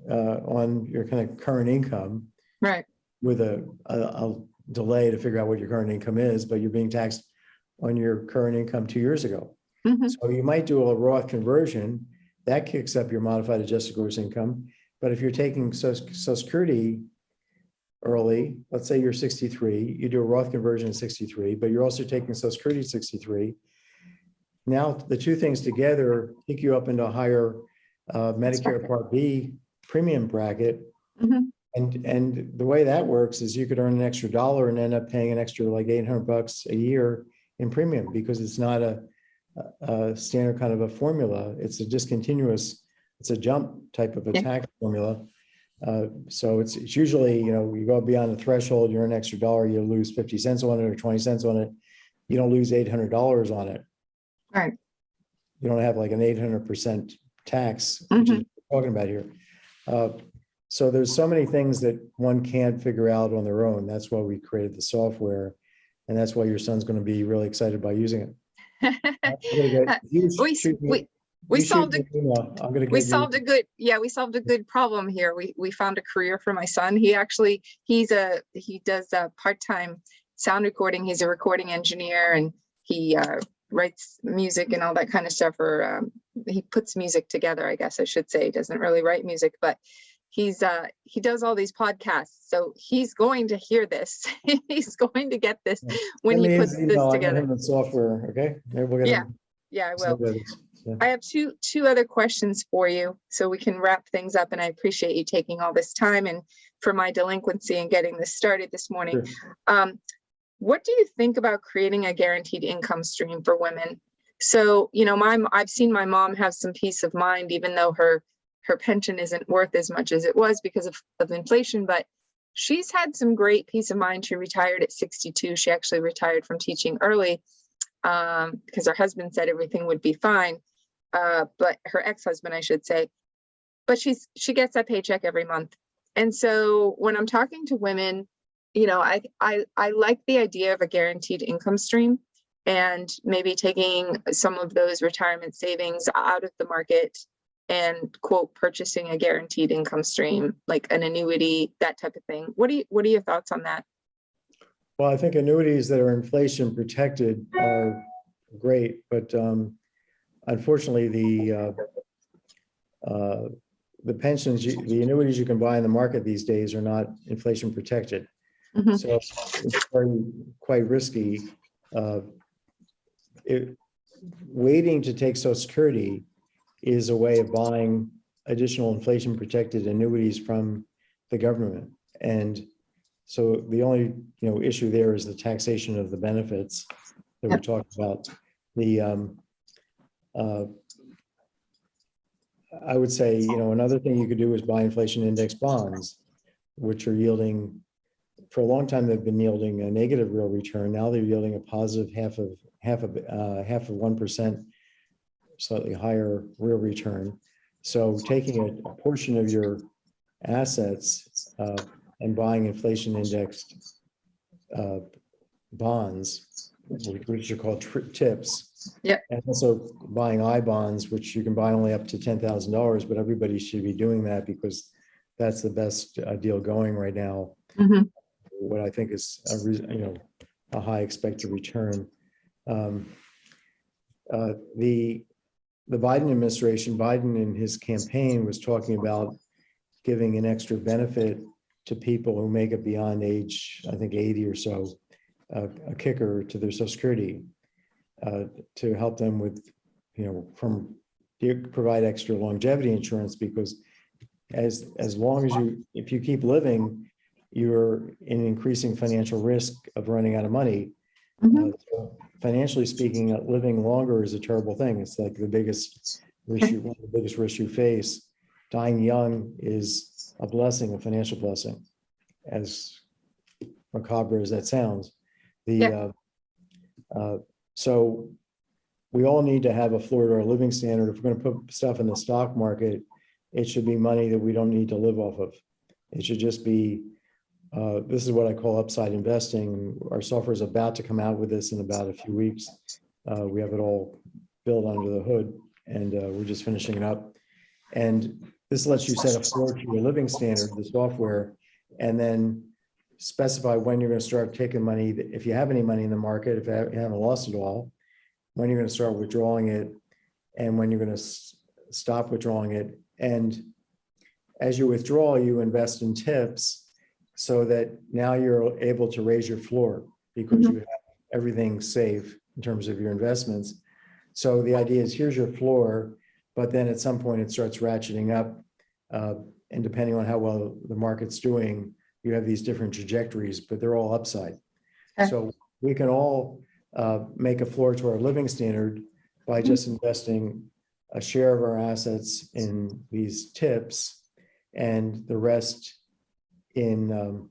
on your kind of current income. Right. With a delay to figure out what your current income is, but you're being taxed on your current income 2 years ago. Mhm. So you might do a Roth conversion, that kicks up your modified adjusted gross income. But if you're taking Social Security early, let's say you're 63, you do a Roth conversion at 63, but you're also taking Social Security at 63. Now the two things together kick you up into a higher Medicare Part B premium bracket. Mhm. And the way that works is you could earn an extra $1 and end up paying an extra like $800 a year in premium, because it's not a standard kind of a formula. It's a discontinuous, it's a jump type of a tax formula. So it's usually, you know, you go beyond the threshold, you earn an extra $1, you lose 50 cents on it or 20 cents on it. You don't lose $800 on it. Right. You don't have like an 800% tax, which is what we're talking about here. So there's so many things that one can't figure out on their own. That's why we created the software. And that's why your son's going to be really excited by using it. We solved a good problem here. We found a career for my son. He does a part-time sound recording. He's a recording engineer, and he writes music and all that kind of stuff, or he puts music together, I guess I should say. He doesn't really write music, but he does all these podcasts. So he's going to hear this. He's going to get this when he puts this together. The software, okay? Maybe we'll get yeah, I will. Yeah. I have two other questions for you, so we can wrap things up. And I appreciate you taking all this time and for my delinquency and getting this started this morning. Sure. What do you think about creating a guaranteed income stream for women? So, you know, I've seen my mom have some peace of mind, even though her pension isn't worth as much as it was because of inflation, but she's had some great peace of mind. She retired at 62. She actually retired from teaching early because her husband said everything would be fine. But her ex-husband, I should say, but she gets that paycheck every month. And so when I'm talking to women, you know, I like the idea of a guaranteed income stream and maybe taking some of those retirement savings out of the market and quote, purchasing a guaranteed income stream, like an annuity, that type of thing. What are your thoughts on that? Well, I think annuities that are inflation protected are great, but unfortunately, the pensions, the annuities you can buy in the market these days are not inflation protected. Mm-hmm. So it's quite risky. Waiting to take Social Security is a way of buying additional inflation protected annuities from the government. And so the only issue there is the taxation of the benefits that we're talking about. I would say, another thing you could do is buy inflation index bonds, which are yielding for a long time, they've been yielding a negative real return. Now they're yielding a positive half of 1%, slightly higher real return. So taking a portion of your assets and buying inflation indexed bonds, which are called TIPS. Yeah. And also buying I bonds, which you can buy only up to $10,000, but everybody should be doing that because that's the best deal going right now. Mm-hmm. What I think is a high expected return. The Biden administration, Biden in his campaign was talking about giving an extra benefit to people who make it beyond age, I think 80 or so, a kicker to their Social Security to help them with, provide extra longevity insurance, because as long as if you keep living, you're in increasing financial risk of running out of money. Mm-hmm. Financially speaking, living longer is a terrible thing. It's like the biggest issue, one of the biggest risks you face. Dying young is a blessing, a financial blessing, as macabre as that sounds. So we all need to have a floor to our living standard. If we're going to put stuff in the stock market, it should be money that we don't need to live off of. It should just be, this is what I call upside investing. Our software is about to come out with this in about a few weeks. We have it all built under the hood, and we're just finishing it up. And this lets you set a floor to your living standard, the software, and then specify when you're going to start taking money. If you have any money in the market, if you haven't lost it all, when you're going to start withdrawing it, and when you're going to stop withdrawing it. And as you withdraw, you invest in TIPS so that now you're able to raise your floor because you have everything safe in terms of your investments. So the idea is, here's your floor, but then at some point it starts ratcheting up. And depending on how well the market's doing, you have these different trajectories, but they're all upside. Okay. So we can all make a floor to our living standard by just investing a share of our assets in these TIPS and the rest in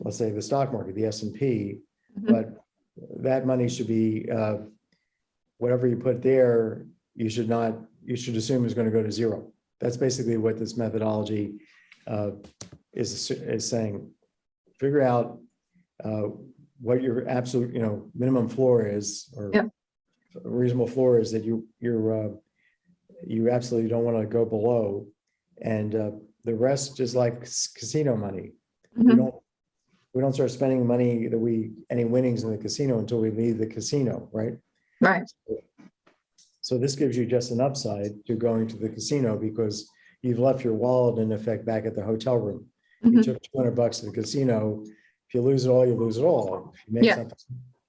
let's say the stock market, the S&P. But that money should be whatever you put there, you should assume is going to go to zero. That's basically what this methodology is saying. Figure out what your absolute minimum floor is, or a reasonable floor is that you absolutely don't want to go below, and the rest is like casino money. We don't start spending money any winnings in the casino until we leave the casino, right? Right. So this gives you just an upside to going to the casino because you've left your wallet in effect back at the hotel room. You took $200 to the casino. If you lose it all, you lose it all. If you make something,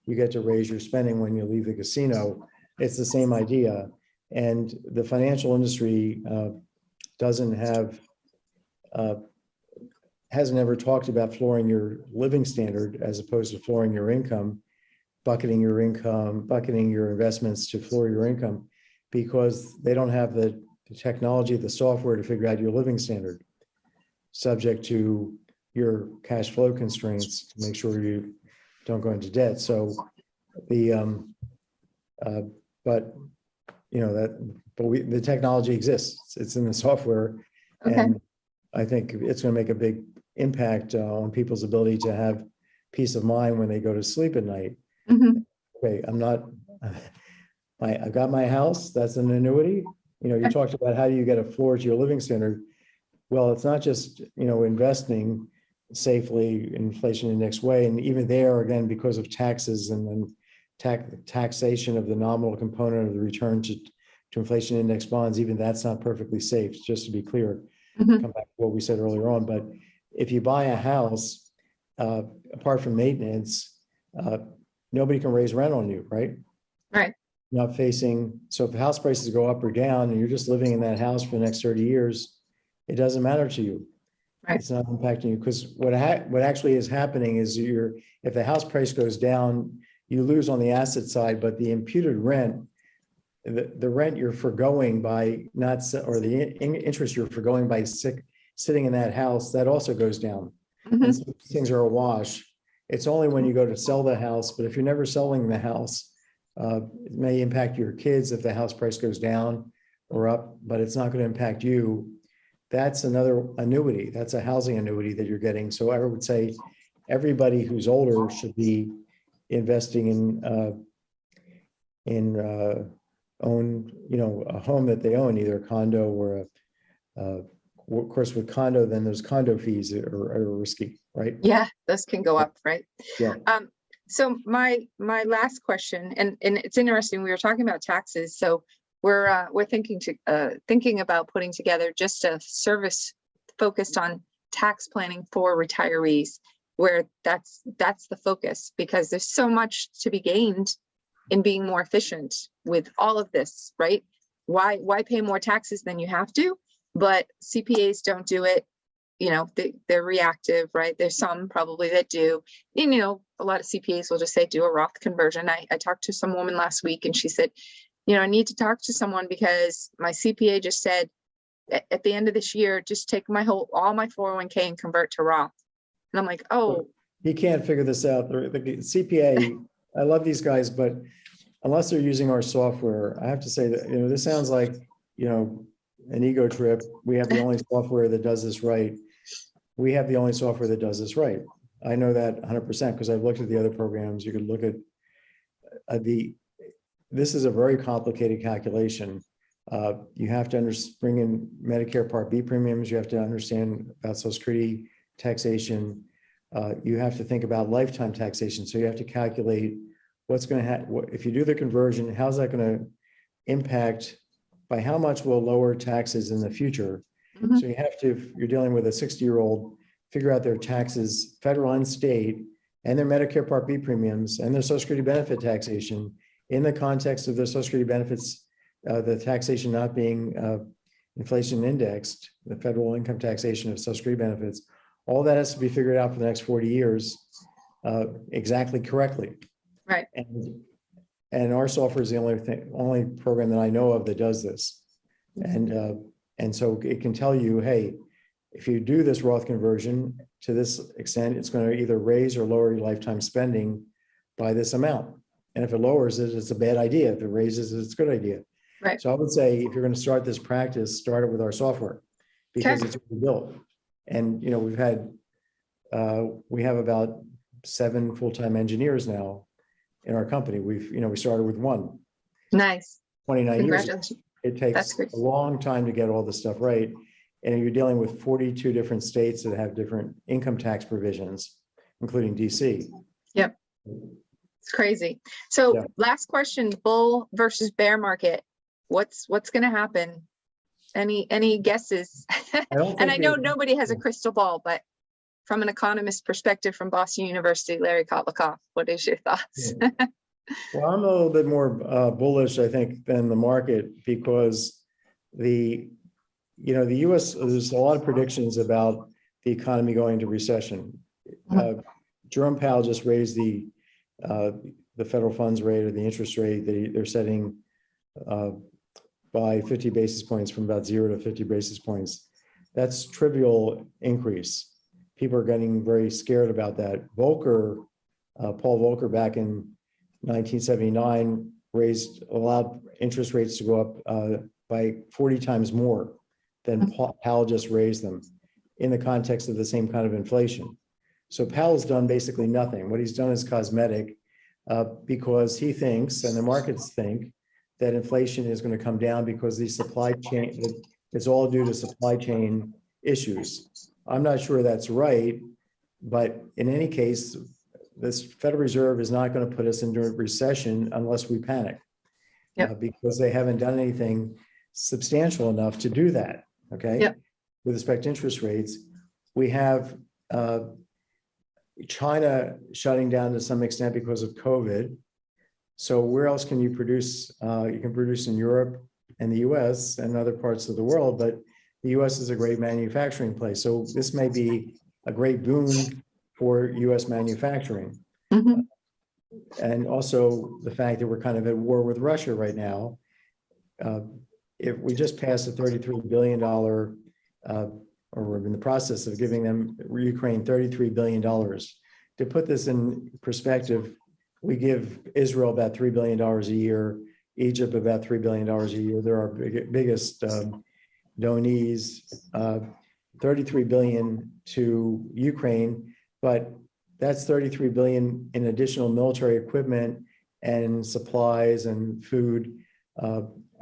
you get to raise your spending when you leave the casino. It's the same idea. And the financial industry hasn't ever talked about flooring your living standard as opposed to flooring your income, bucketing your investments to floor your income, because they don't have the technology, the software to figure out your living standard, subject to your cash flow constraints to make sure you don't go into debt. So the technology exists. It's in the software, and I think it's going to make a big impact on people's ability to have peace of mind when they go to sleep at night. Okay, I've got my house. That's an annuity. You talked about how do you get a floor to your living standard. Well, it's not just, investing safely inflation index way. And even there, again, because of taxes and then taxation of the nominal component of the return to inflation index bonds, even that's not perfectly safe, just to be clear. Come back to what we said earlier on. But if you buy a house, apart from maintenance, nobody can raise rent on you, right? Right. Not facing, so if the house prices go up or down and you're just living in that house for the next 30 years, it doesn't matter to you. Right. It's not impacting you, because what actually is happening is if the house price goes down, you lose on the asset side, but the imputed rent, the rent you're foregoing by the interest you're foregoing by sitting in that house, that also goes down. And so these things are a wash. It's only when you go to sell the house, but if you're never selling the house, it may impact your kids if the house price goes down or up, but it's not going to impact you. That's another annuity. That's a housing annuity that you're getting. So I would say everybody who's older should be investing in own, a home that they own, either a condo or of course, with condo, then those condo fees are risky, right? Yeah, those can go up, right? Yeah. So my last question, and it's interesting, we were talking about taxes. So we're thinking about putting together just a service focused on tax planning for retirees, where that's the focus, because there's so much to be gained in being more efficient with all of this, right? Why pay more taxes than you have to? But CPAs don't do it. They're reactive, right? There's some probably that do. And, a lot of CPAs will just say, do a Roth conversion. I talked to some woman last week and she said, I need to talk to someone because my CPA just said at the end of this year, just take all my 401k and convert to Roth. And I'm like, oh. He can't figure this out. The CPA, I love these guys, but unless they're using our software, I have to say that, this sounds like, an ego trip. We have the only software that does this right. We have the only software that does this right. I know that 100% because I've looked at the other programs. You could look at this is a very complicated calculation. You have to bring in Medicare Part B premiums. You have to understand about Social Security taxation. You have to think about lifetime taxation. So you have to calculate what's going to happen. If you do the conversion, how's that going to impact, by how much will lower taxes in the future? So you have to, if you're dealing with a 60-year-old, figure out their taxes, federal and state, and their Medicare Part B premiums and their Social Security benefit taxation in the context of their Social Security benefits, the taxation not being inflation indexed, the federal income taxation of Social Security benefits. All that has to be figured out for the next 40 years exactly correctly. Right. And our software is the only program that I know of that does this. And so it can tell you, hey, if you do this Roth conversion to this extent, it's going to either raise or lower your lifetime spending by this amount. And if it lowers it, it's a bad idea. If it raises it, it's a good idea. Right. So I would say, if you're going to start this practice, start it with our software because it's built. And, we have about 7 full-time engineers now in our company. We started with 1. Nice. 29 years. It takes great. a long time to get all this stuff right. And you're dealing with 42 different states that have different income tax provisions, including DC. Yep. It's crazy. So last question, bull versus bear market. What's going to happen? Any guesses? And I know nobody has a crystal ball, but from an economist perspective from Boston University, Larry Kotlikoff, what is your thoughts? Yeah. Well, I'm a little bit more bullish, I think, than the market because the U.S., there's a lot of predictions about the economy going into recession. Jerome Powell just raised the federal funds rate or the interest rate that they're setting by 50 basis points from about 0 to 50 basis points. That's trivial increase. People are getting very scared about that. Paul Volcker back in 1979 allowed interest rates to go up by 40 times more than Powell just raised them in the context of the same kind of inflation. So Powell's done basically nothing. What he's done is cosmetic because he thinks, and the markets think, that inflation is going to come down because the supply chain, it's all due to supply chain issues. I'm not sure that's right, but in any case, this Federal Reserve is not going to put us into a recession unless we panic because they haven't done anything substantial enough to do that. Okay. Yep. With respect to interest rates, we have China shutting down to some extent because of COVID. So where else can you produce? You can produce in Europe and the US and other parts of the world, but the US is a great manufacturing place. So this may be a great boon for US manufacturing. And also the fact that we're kind of at war with Russia right now. If we just passed a $33 billion or we're in the process of giving them Ukraine $33 billion. To put this in perspective, we give Israel about $3 billion a year, Egypt about $3 billion a year. They're our biggest donees. 33 billion to Ukraine, but that's 33 billion in additional military equipment and supplies and food,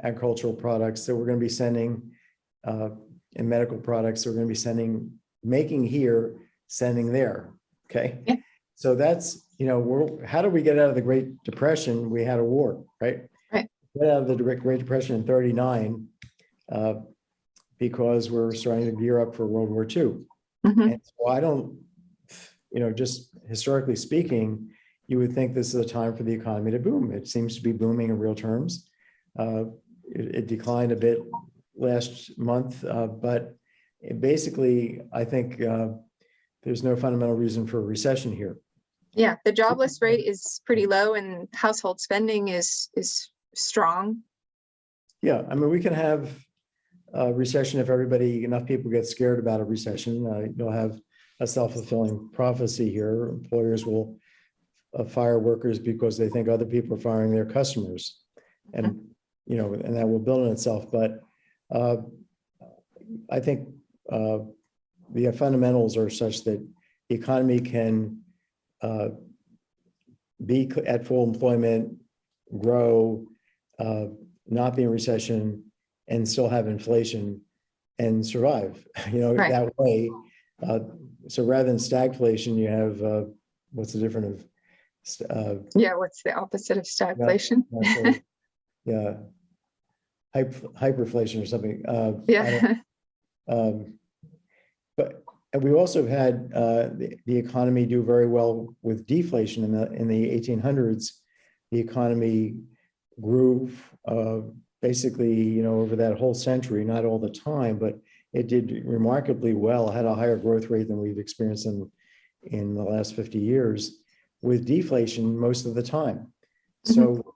agricultural products that we're going to be sending, and medical products that we're going to be sending, making here, sending there. Okay. Yeah. So that's, how do we get out of the Great Depression? We had a war, right? Right. Get out of the Great Depression in 39, because we're starting to gear up for World War II. Mhm. And so I don't, just historically speaking, you would think this is a time for the economy to boom. It seems to be booming in real terms. It declined a bit last month, but basically, I think there's no fundamental reason for a recession here. Yeah, the jobless rate is pretty low and household spending is strong. Yeah, I mean, we can have a recession if enough people get scared about a recession. You'll have a self-fulfilling prophecy here. Employers will fire workers because they think other people are firing their customers, and and that will build on itself. But I think the fundamentals are such that the economy can be at full employment, grow, not be in recession, and still have inflation and survive. Right. That way. So rather than stagflation, you have what's the difference of Yeah, what's the opposite of stagflation? Yeah, hyperinflation or something. Yeah. But we also had the economy do very well with deflation in the 1800s. The economy grew basically, over that whole century, not all the time, but it did remarkably well, had a higher growth rate than we've experienced in the last 50 years with deflation most of the time. So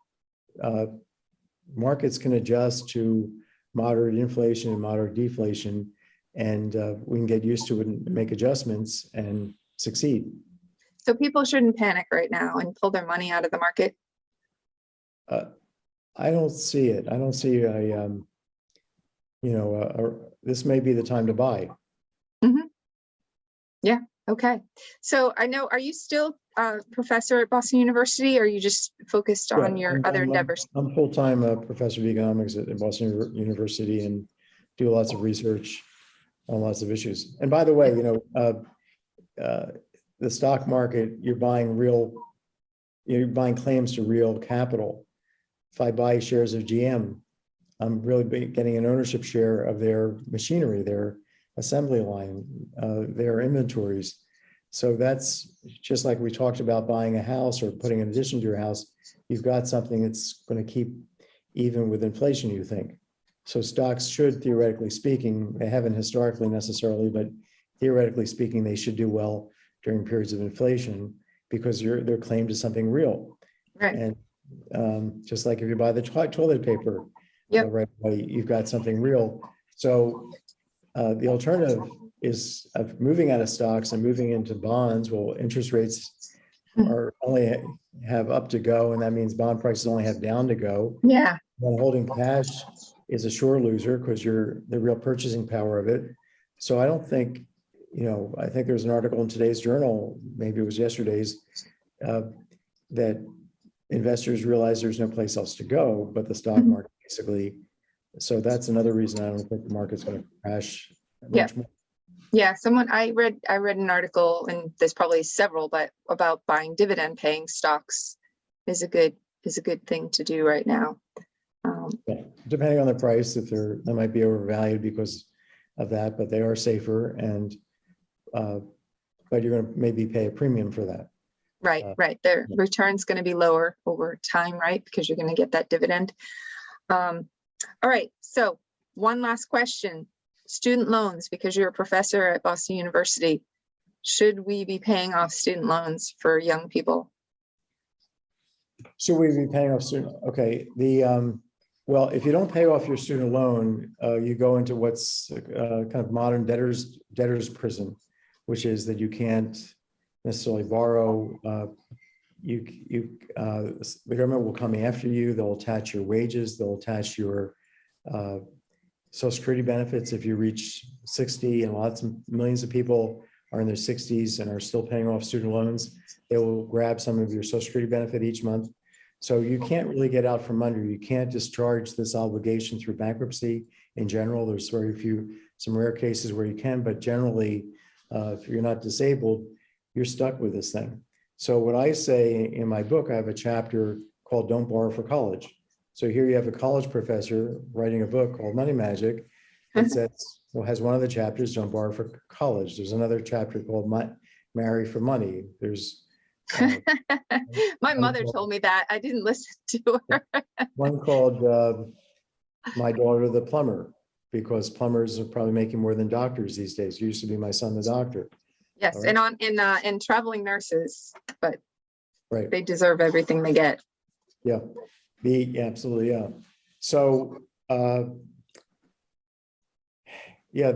markets can adjust to moderate inflation and moderate deflation, and we can get used to it and make adjustments and succeed. So people shouldn't panic right now and pull their money out of the market? I don't see it. I don't see this may be the time to buy. Mm-hmm. Yeah. Okay. So I know, are you still a professor at Boston University, or are you just focused on your other endeavors? I'm full-time professor of economics at Boston University and do lots of research on lots of issues. And by the way, the stock market, you're buying claims to real capital. If I buy shares of GM, I'm really getting an ownership share of their machinery, their assembly line, their inventories. So that's just like we talked about buying a house or putting an addition to your house. You've got something that's going to keep even with inflation, you think. So stocks should, theoretically speaking, they haven't historically necessarily, but theoretically speaking, they should do well during periods of inflation because they're claimed to something real. Right. And just like if you buy the toilet paper, right away, you've got something real. So the alternative is of moving out of stocks and moving into bonds. Well, interest rates are only have up to go, and that means bond prices only have down to go. Yeah. And holding cash is a sure loser because you're the real purchasing power of it. So I don't think, I think there's an article in today's journal, maybe it was yesterday's, that investors realize there's no place else to go but the stock market, basically. So that's another reason I don't think the market's going to crash much more. Yeah, I read an article, and there's probably several, but about buying dividend paying stocks is a good thing to do right now. Depending on the price, if they might be overvalued because of that, but they are safer, and but you're going to maybe pay a premium for that. Right. Their return's going to be lower over time, right? Because you're going to get that dividend. All right. So one last question. Student loans, because you're a professor at Boston University, should we be paying off student loans for young people? Should we be paying off student? Okay. Well, if you don't pay off your student loan, you go into what's kind of modern debtor's prison, which is that you can't necessarily borrow. The government will come after you. They'll attach your wages. They'll attach your Social Security benefits if you reach 60, and lots of millions of people are in their 60s and are still paying off student loans. They will grab some of your Social Security benefit each month. So you can't really get out from under. You can't discharge this obligation through bankruptcy in general. There's very few, some rare cases where you can, but generally, if you're not disabled, you're stuck with this thing. So what I say in my book, I have a chapter called Don't Borrow for College. So here you have a college professor writing a book called Money Magic that says, well, has one of the chapters, Don't Borrow for College. There's another chapter called Marry for Money. There's my mother told me that. I didn't listen to her. one called My Daughter the Plumber, because plumbers are probably making more than doctors these days. It used to be My Son the Doctor. Yes, Right. and traveling nurses, but Right. they deserve everything they get. Yeah, absolutely, yeah. So yeah,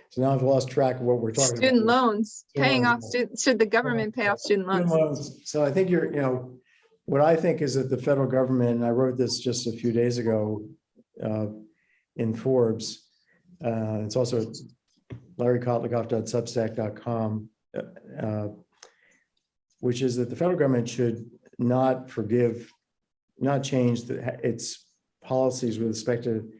so now I've lost track of what we're talking about. Student loans, paying off loans. students. Should the government pay off student loans? So I think what I think is that the federal government, and I wrote this just a few days ago in Forbes. It's also larrykotlikoff.substack.com, which is that the federal government should not change its policies with respect to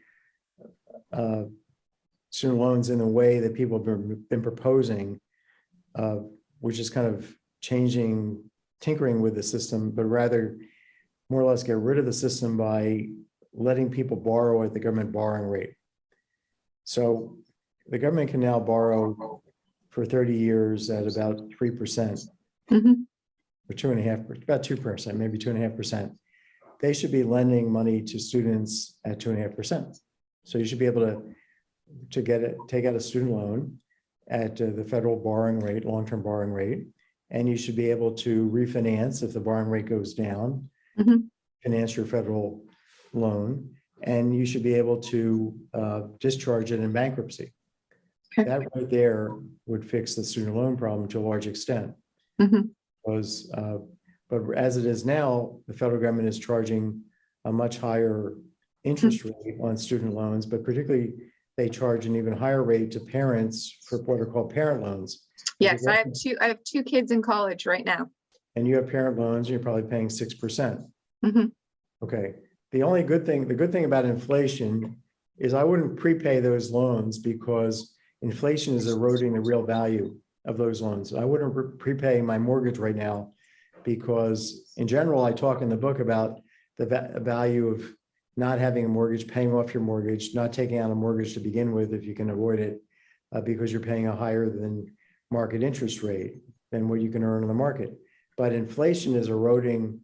student loans in the way that people have been proposing, which is kind of tinkering with the system, but rather more or less get rid of the system by letting people borrow at the government borrowing rate. So the government can now borrow for 30 years at about 3%, or 2.5%, about 2%, maybe 2.5%. They should be lending money to students at 2.5%. So you should be able to take out a student loan at the federal borrowing rate, long-term borrowing rate, and you should be able to refinance if the borrowing rate goes down, finance your federal loan, and you should be able to discharge it in bankruptcy. Okay. That right there would fix the student loan problem to a large extent. Because, but as it is now, the federal government is charging a much higher interest rate on student loans, but particularly they charge an even higher rate to parents for what are called parent loans. Yes, I have two kids in college right now. And you have parent loans, and you're probably paying 6%. Okay. The good thing about inflation is I wouldn't prepay those loans because inflation is eroding the real value of those loans. I wouldn't prepay my mortgage right now because in general, I talk in the book about the value of not having a mortgage, paying off your mortgage, not taking out a mortgage to begin with if you can avoid it, because you're paying a higher than market interest rate than what you can earn in the market. But inflation is eroding,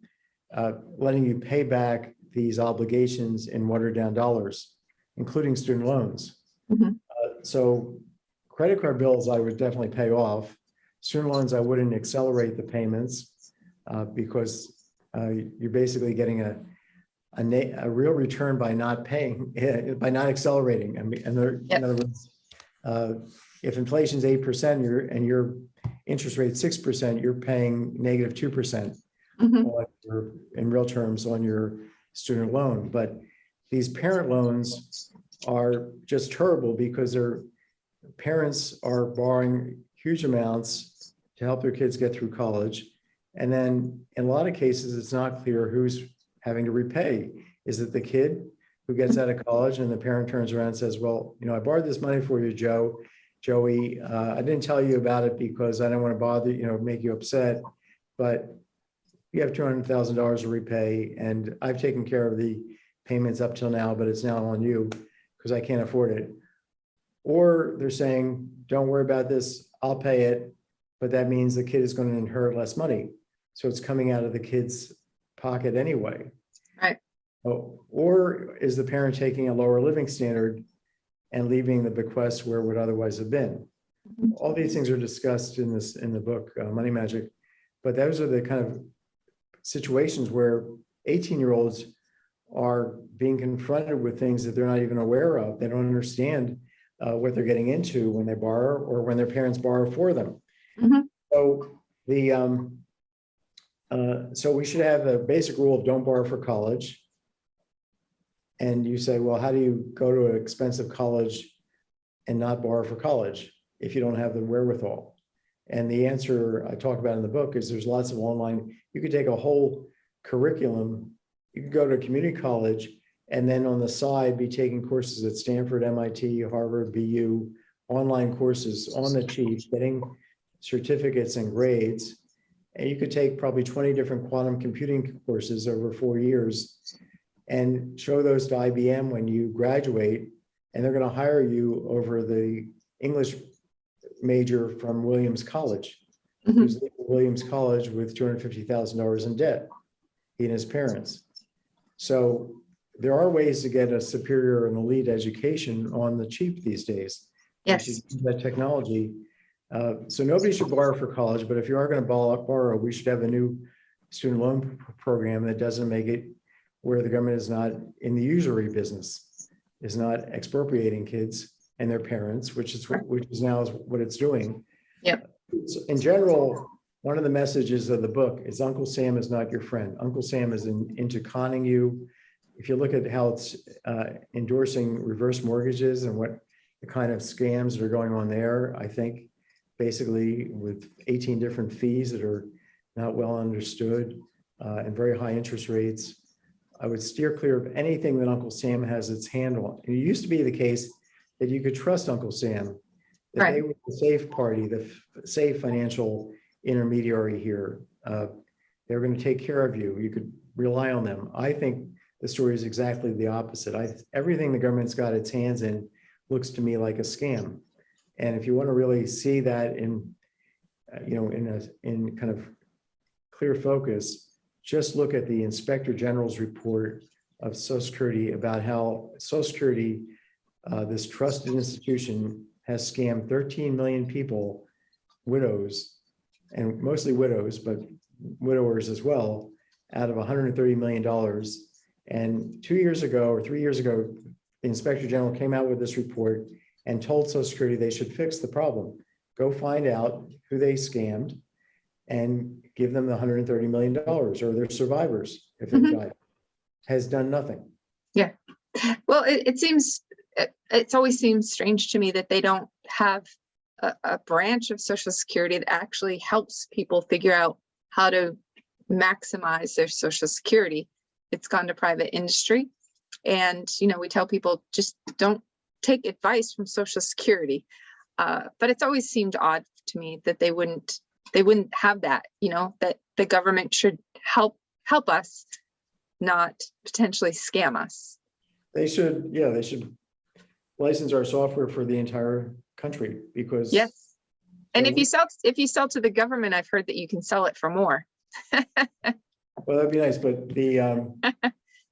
letting you pay back these obligations in watered down dollars, including student loans. So credit card bills, I would definitely pay off. Student loans, I wouldn't accelerate the payments because you're basically getting a real return by not paying, by not accelerating. I mean, in other words, if inflation is 8% and your interest rate 6%, you're paying negative 2% in real terms on your student loan. But these parent loans are just terrible because their parents are borrowing huge amounts to help their kids get through college. And then in a lot of cases, it's not clear who's having to repay. Is it the kid who gets out of college and the parent turns around and says, well, I borrowed this money for you, Joey. I didn't tell you about it because I don't want to bother, make you upset, but you have $200,000 to repay and I've taken care of the payments up till now, but it's now on you because I can't afford it. Or they're saying, don't worry about this, I'll pay it, but that means the kid is going to inherit less money. So it's coming out of the kid's pocket anyway. Right. Or is the parent taking a lower living standard and leaving the bequest where it would otherwise have been? All these things are discussed in the book, Money Magic, but those are the kind of situations where 18-year-olds are being confronted with things that they're not even aware of. They don't understand what they're getting into when they borrow or when their parents borrow for them. Mhm. So so we should have a basic rule of don't borrow for college. And you say, well, how do you go to an expensive college and not borrow for college if you don't have the wherewithal? And the answer I talk about in the book is there's lots of online, you could take a whole curriculum, you could go to a community college and then on the side be taking courses at Stanford, MIT, Harvard, BU, online courses on the cheap, getting certificates and grades. And you could take probably 20 different quantum computing courses over 4 years and show those to IBM when you graduate, and they're going to hire you over the English major from Williams College, who's leaving Williams College with $250,000 in debt, he and his parents. So there are ways to get a superior and elite education on the cheap these days. Yes. We should use that technology. So nobody should borrow for college, but if you are going to borrow, we should have a new student loan program that doesn't make it where the government is not in the usury business, is not expropriating kids and their parents, which is now what it's doing. Yep. In general, one of the messages of the book is Uncle Sam is not your friend. Uncle Sam is into conning you. If you look at how it's endorsing reverse mortgages and what the kind of scams that are going on there, I think basically with 18 different fees that are not well understood and very high interest rates, I would steer clear of anything that Uncle Sam has its hand on. And it used to be the case that you could trust Uncle Sam, that they were the safe party, the safe financial intermediary here. They were going to take care of you. You could rely on them. I think the story is exactly the opposite. Everything the government's got its hands in looks to me like a scam. And if you want to really see that in kind of clear focus, just look at the Inspector General's report of Social Security about how Social Security, this trusted institution, has scammed 13 million people, widows, and mostly widows, but widowers as well, out of $130 million. And 2 years ago or 3 years ago, the Inspector General came out with this report and told Social Security they should fix the problem. Go find out who they scammed and give them the $130 million, or their survivors, if they've died. Has done nothing. Yeah. Well, it's always seems strange to me that they don't have a branch of Social Security that actually helps people figure out how to maximize their Social Security. It's gone to private industry. And, we tell people just don't take advice from Social Security. But it's always seemed odd to me that they wouldn't have that, that the government should help us, not potentially scam us. They should license our software for the entire country, because yes. And if you sell to the government, I've heard that you can sell it for more. Well, that'd be nice, but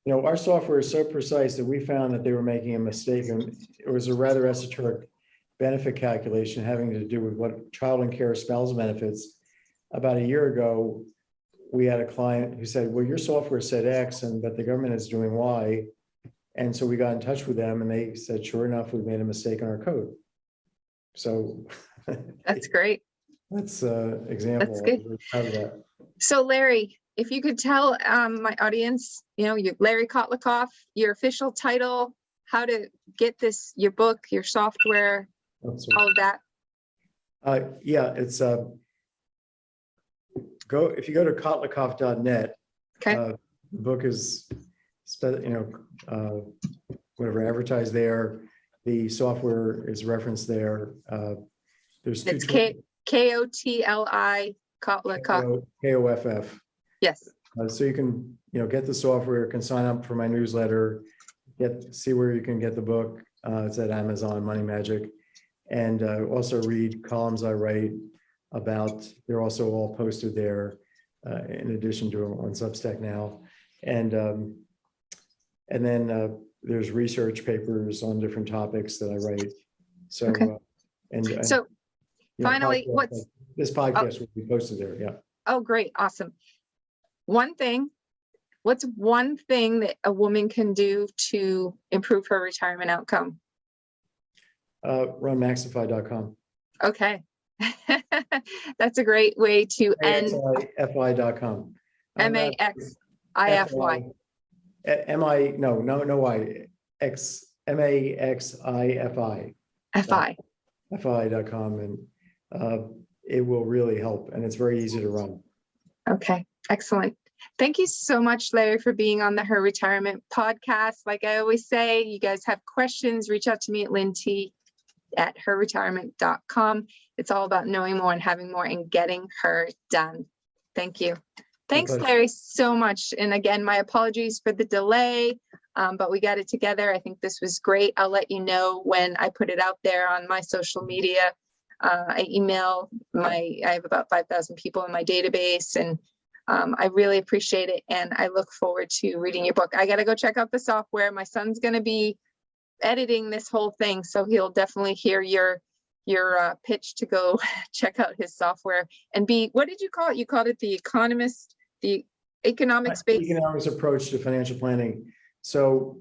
our software is so precise that we found that they were making a mistake, and it was a rather esoteric benefit calculation having to do with what child and care spousal benefits. About a year ago, we had a client who said, well, your software said X, but the government is doing Y. And so we got in touch with them and they said, sure enough, we made a mistake in our code. So that's great. That's an example. That's good. Of that. So Larry, if you could tell my audience, Larry Kotlikoff, your official title, how to get your book, your software, all of that. Yeah, it's if you go to kotlikoff.net, okay. The book is whatever advertised there. The software is referenced there. There's it's Kotli Kotlikoff. Koff. Yes. So you can get the software, can sign up for my newsletter, see where you can get the book. It's at Amazon, Money Magic, and also read columns I write about. They're also all posted there, in addition to on Substack now, and then there's research papers on different topics that I write. So okay. So finally, this podcast will be posted there. Yeah. Oh, great, awesome. What's one thing that a woman can do to improve her retirement outcome? Run maxify.com. Okay. That's a great way to end. Maxify.com. M-A-X-I-F-Y. M-A-X-I-F-I. F-I. FI.com, and it will really help, and it's very easy to run. Okay, excellent. Thank you so much, Larry, for being on the Her Retirement podcast. Like I always say, you guys have questions, reach out to me at lynnt@herretirement.com. It's all about knowing more and having more and getting her done. Thank you. Thanks, Larry, so much. And again, my apologies for the delay, but we got it together. I think this was great. I'll let you know when I put it out there on my social media. I have about 5,000 people in my database, and I really appreciate it. And I look forward to reading your book. I got to go check out the software. My son's going to be editing this whole thing, so he'll definitely hear your pitch to go check out his software and what did you call it? You called it the Economist, the economics approach to financial planning. So,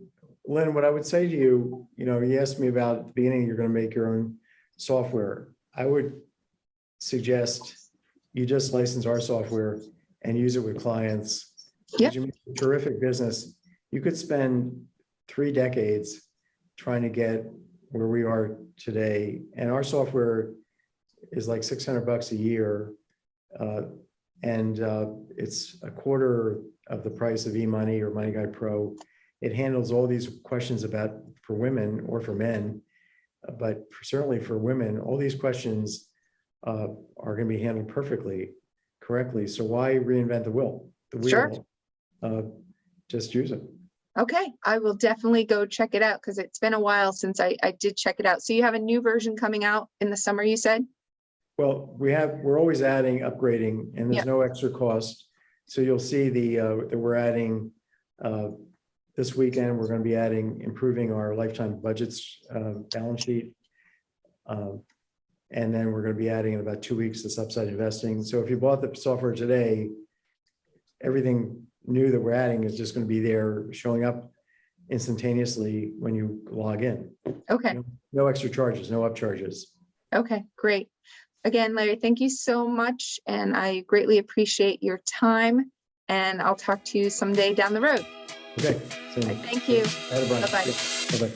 Lynn, what I would say to you, you asked me about at the beginning, you're going to make your own software. I would suggest you just license our software and use it with clients. Yep. You make a terrific business. You could spend 3 decades trying to get where we are today. And our software is like $600 a year. And it's a quarter of the price of eMoney or MoneyGuide Pro. It handles all these questions for women or for men, but certainly for women, all these questions are going to be handled correctly. So why reinvent the wheel? Sure. Just use it. Okay, I will definitely go check it out because it's been a while since I did check it out. So you have a new version coming out in the summer, you said? Well, we're always adding, upgrading, and there's no extra cost. So you'll see that we're adding this weekend. We're going to be improving our lifetime budgets balance sheet, and then we're going to be adding in about 2 weeks this upside investing. So if you bought the software today, everything new that we're adding is just going to be there, showing up instantaneously when you log in. Okay. No extra charges, no upcharges. Okay, great. Again, Larry, thank you so much. And I greatly appreciate your time. And I'll talk to you someday down the road. Okay. Thank you. Bye-bye. Bye-bye. Bye-bye.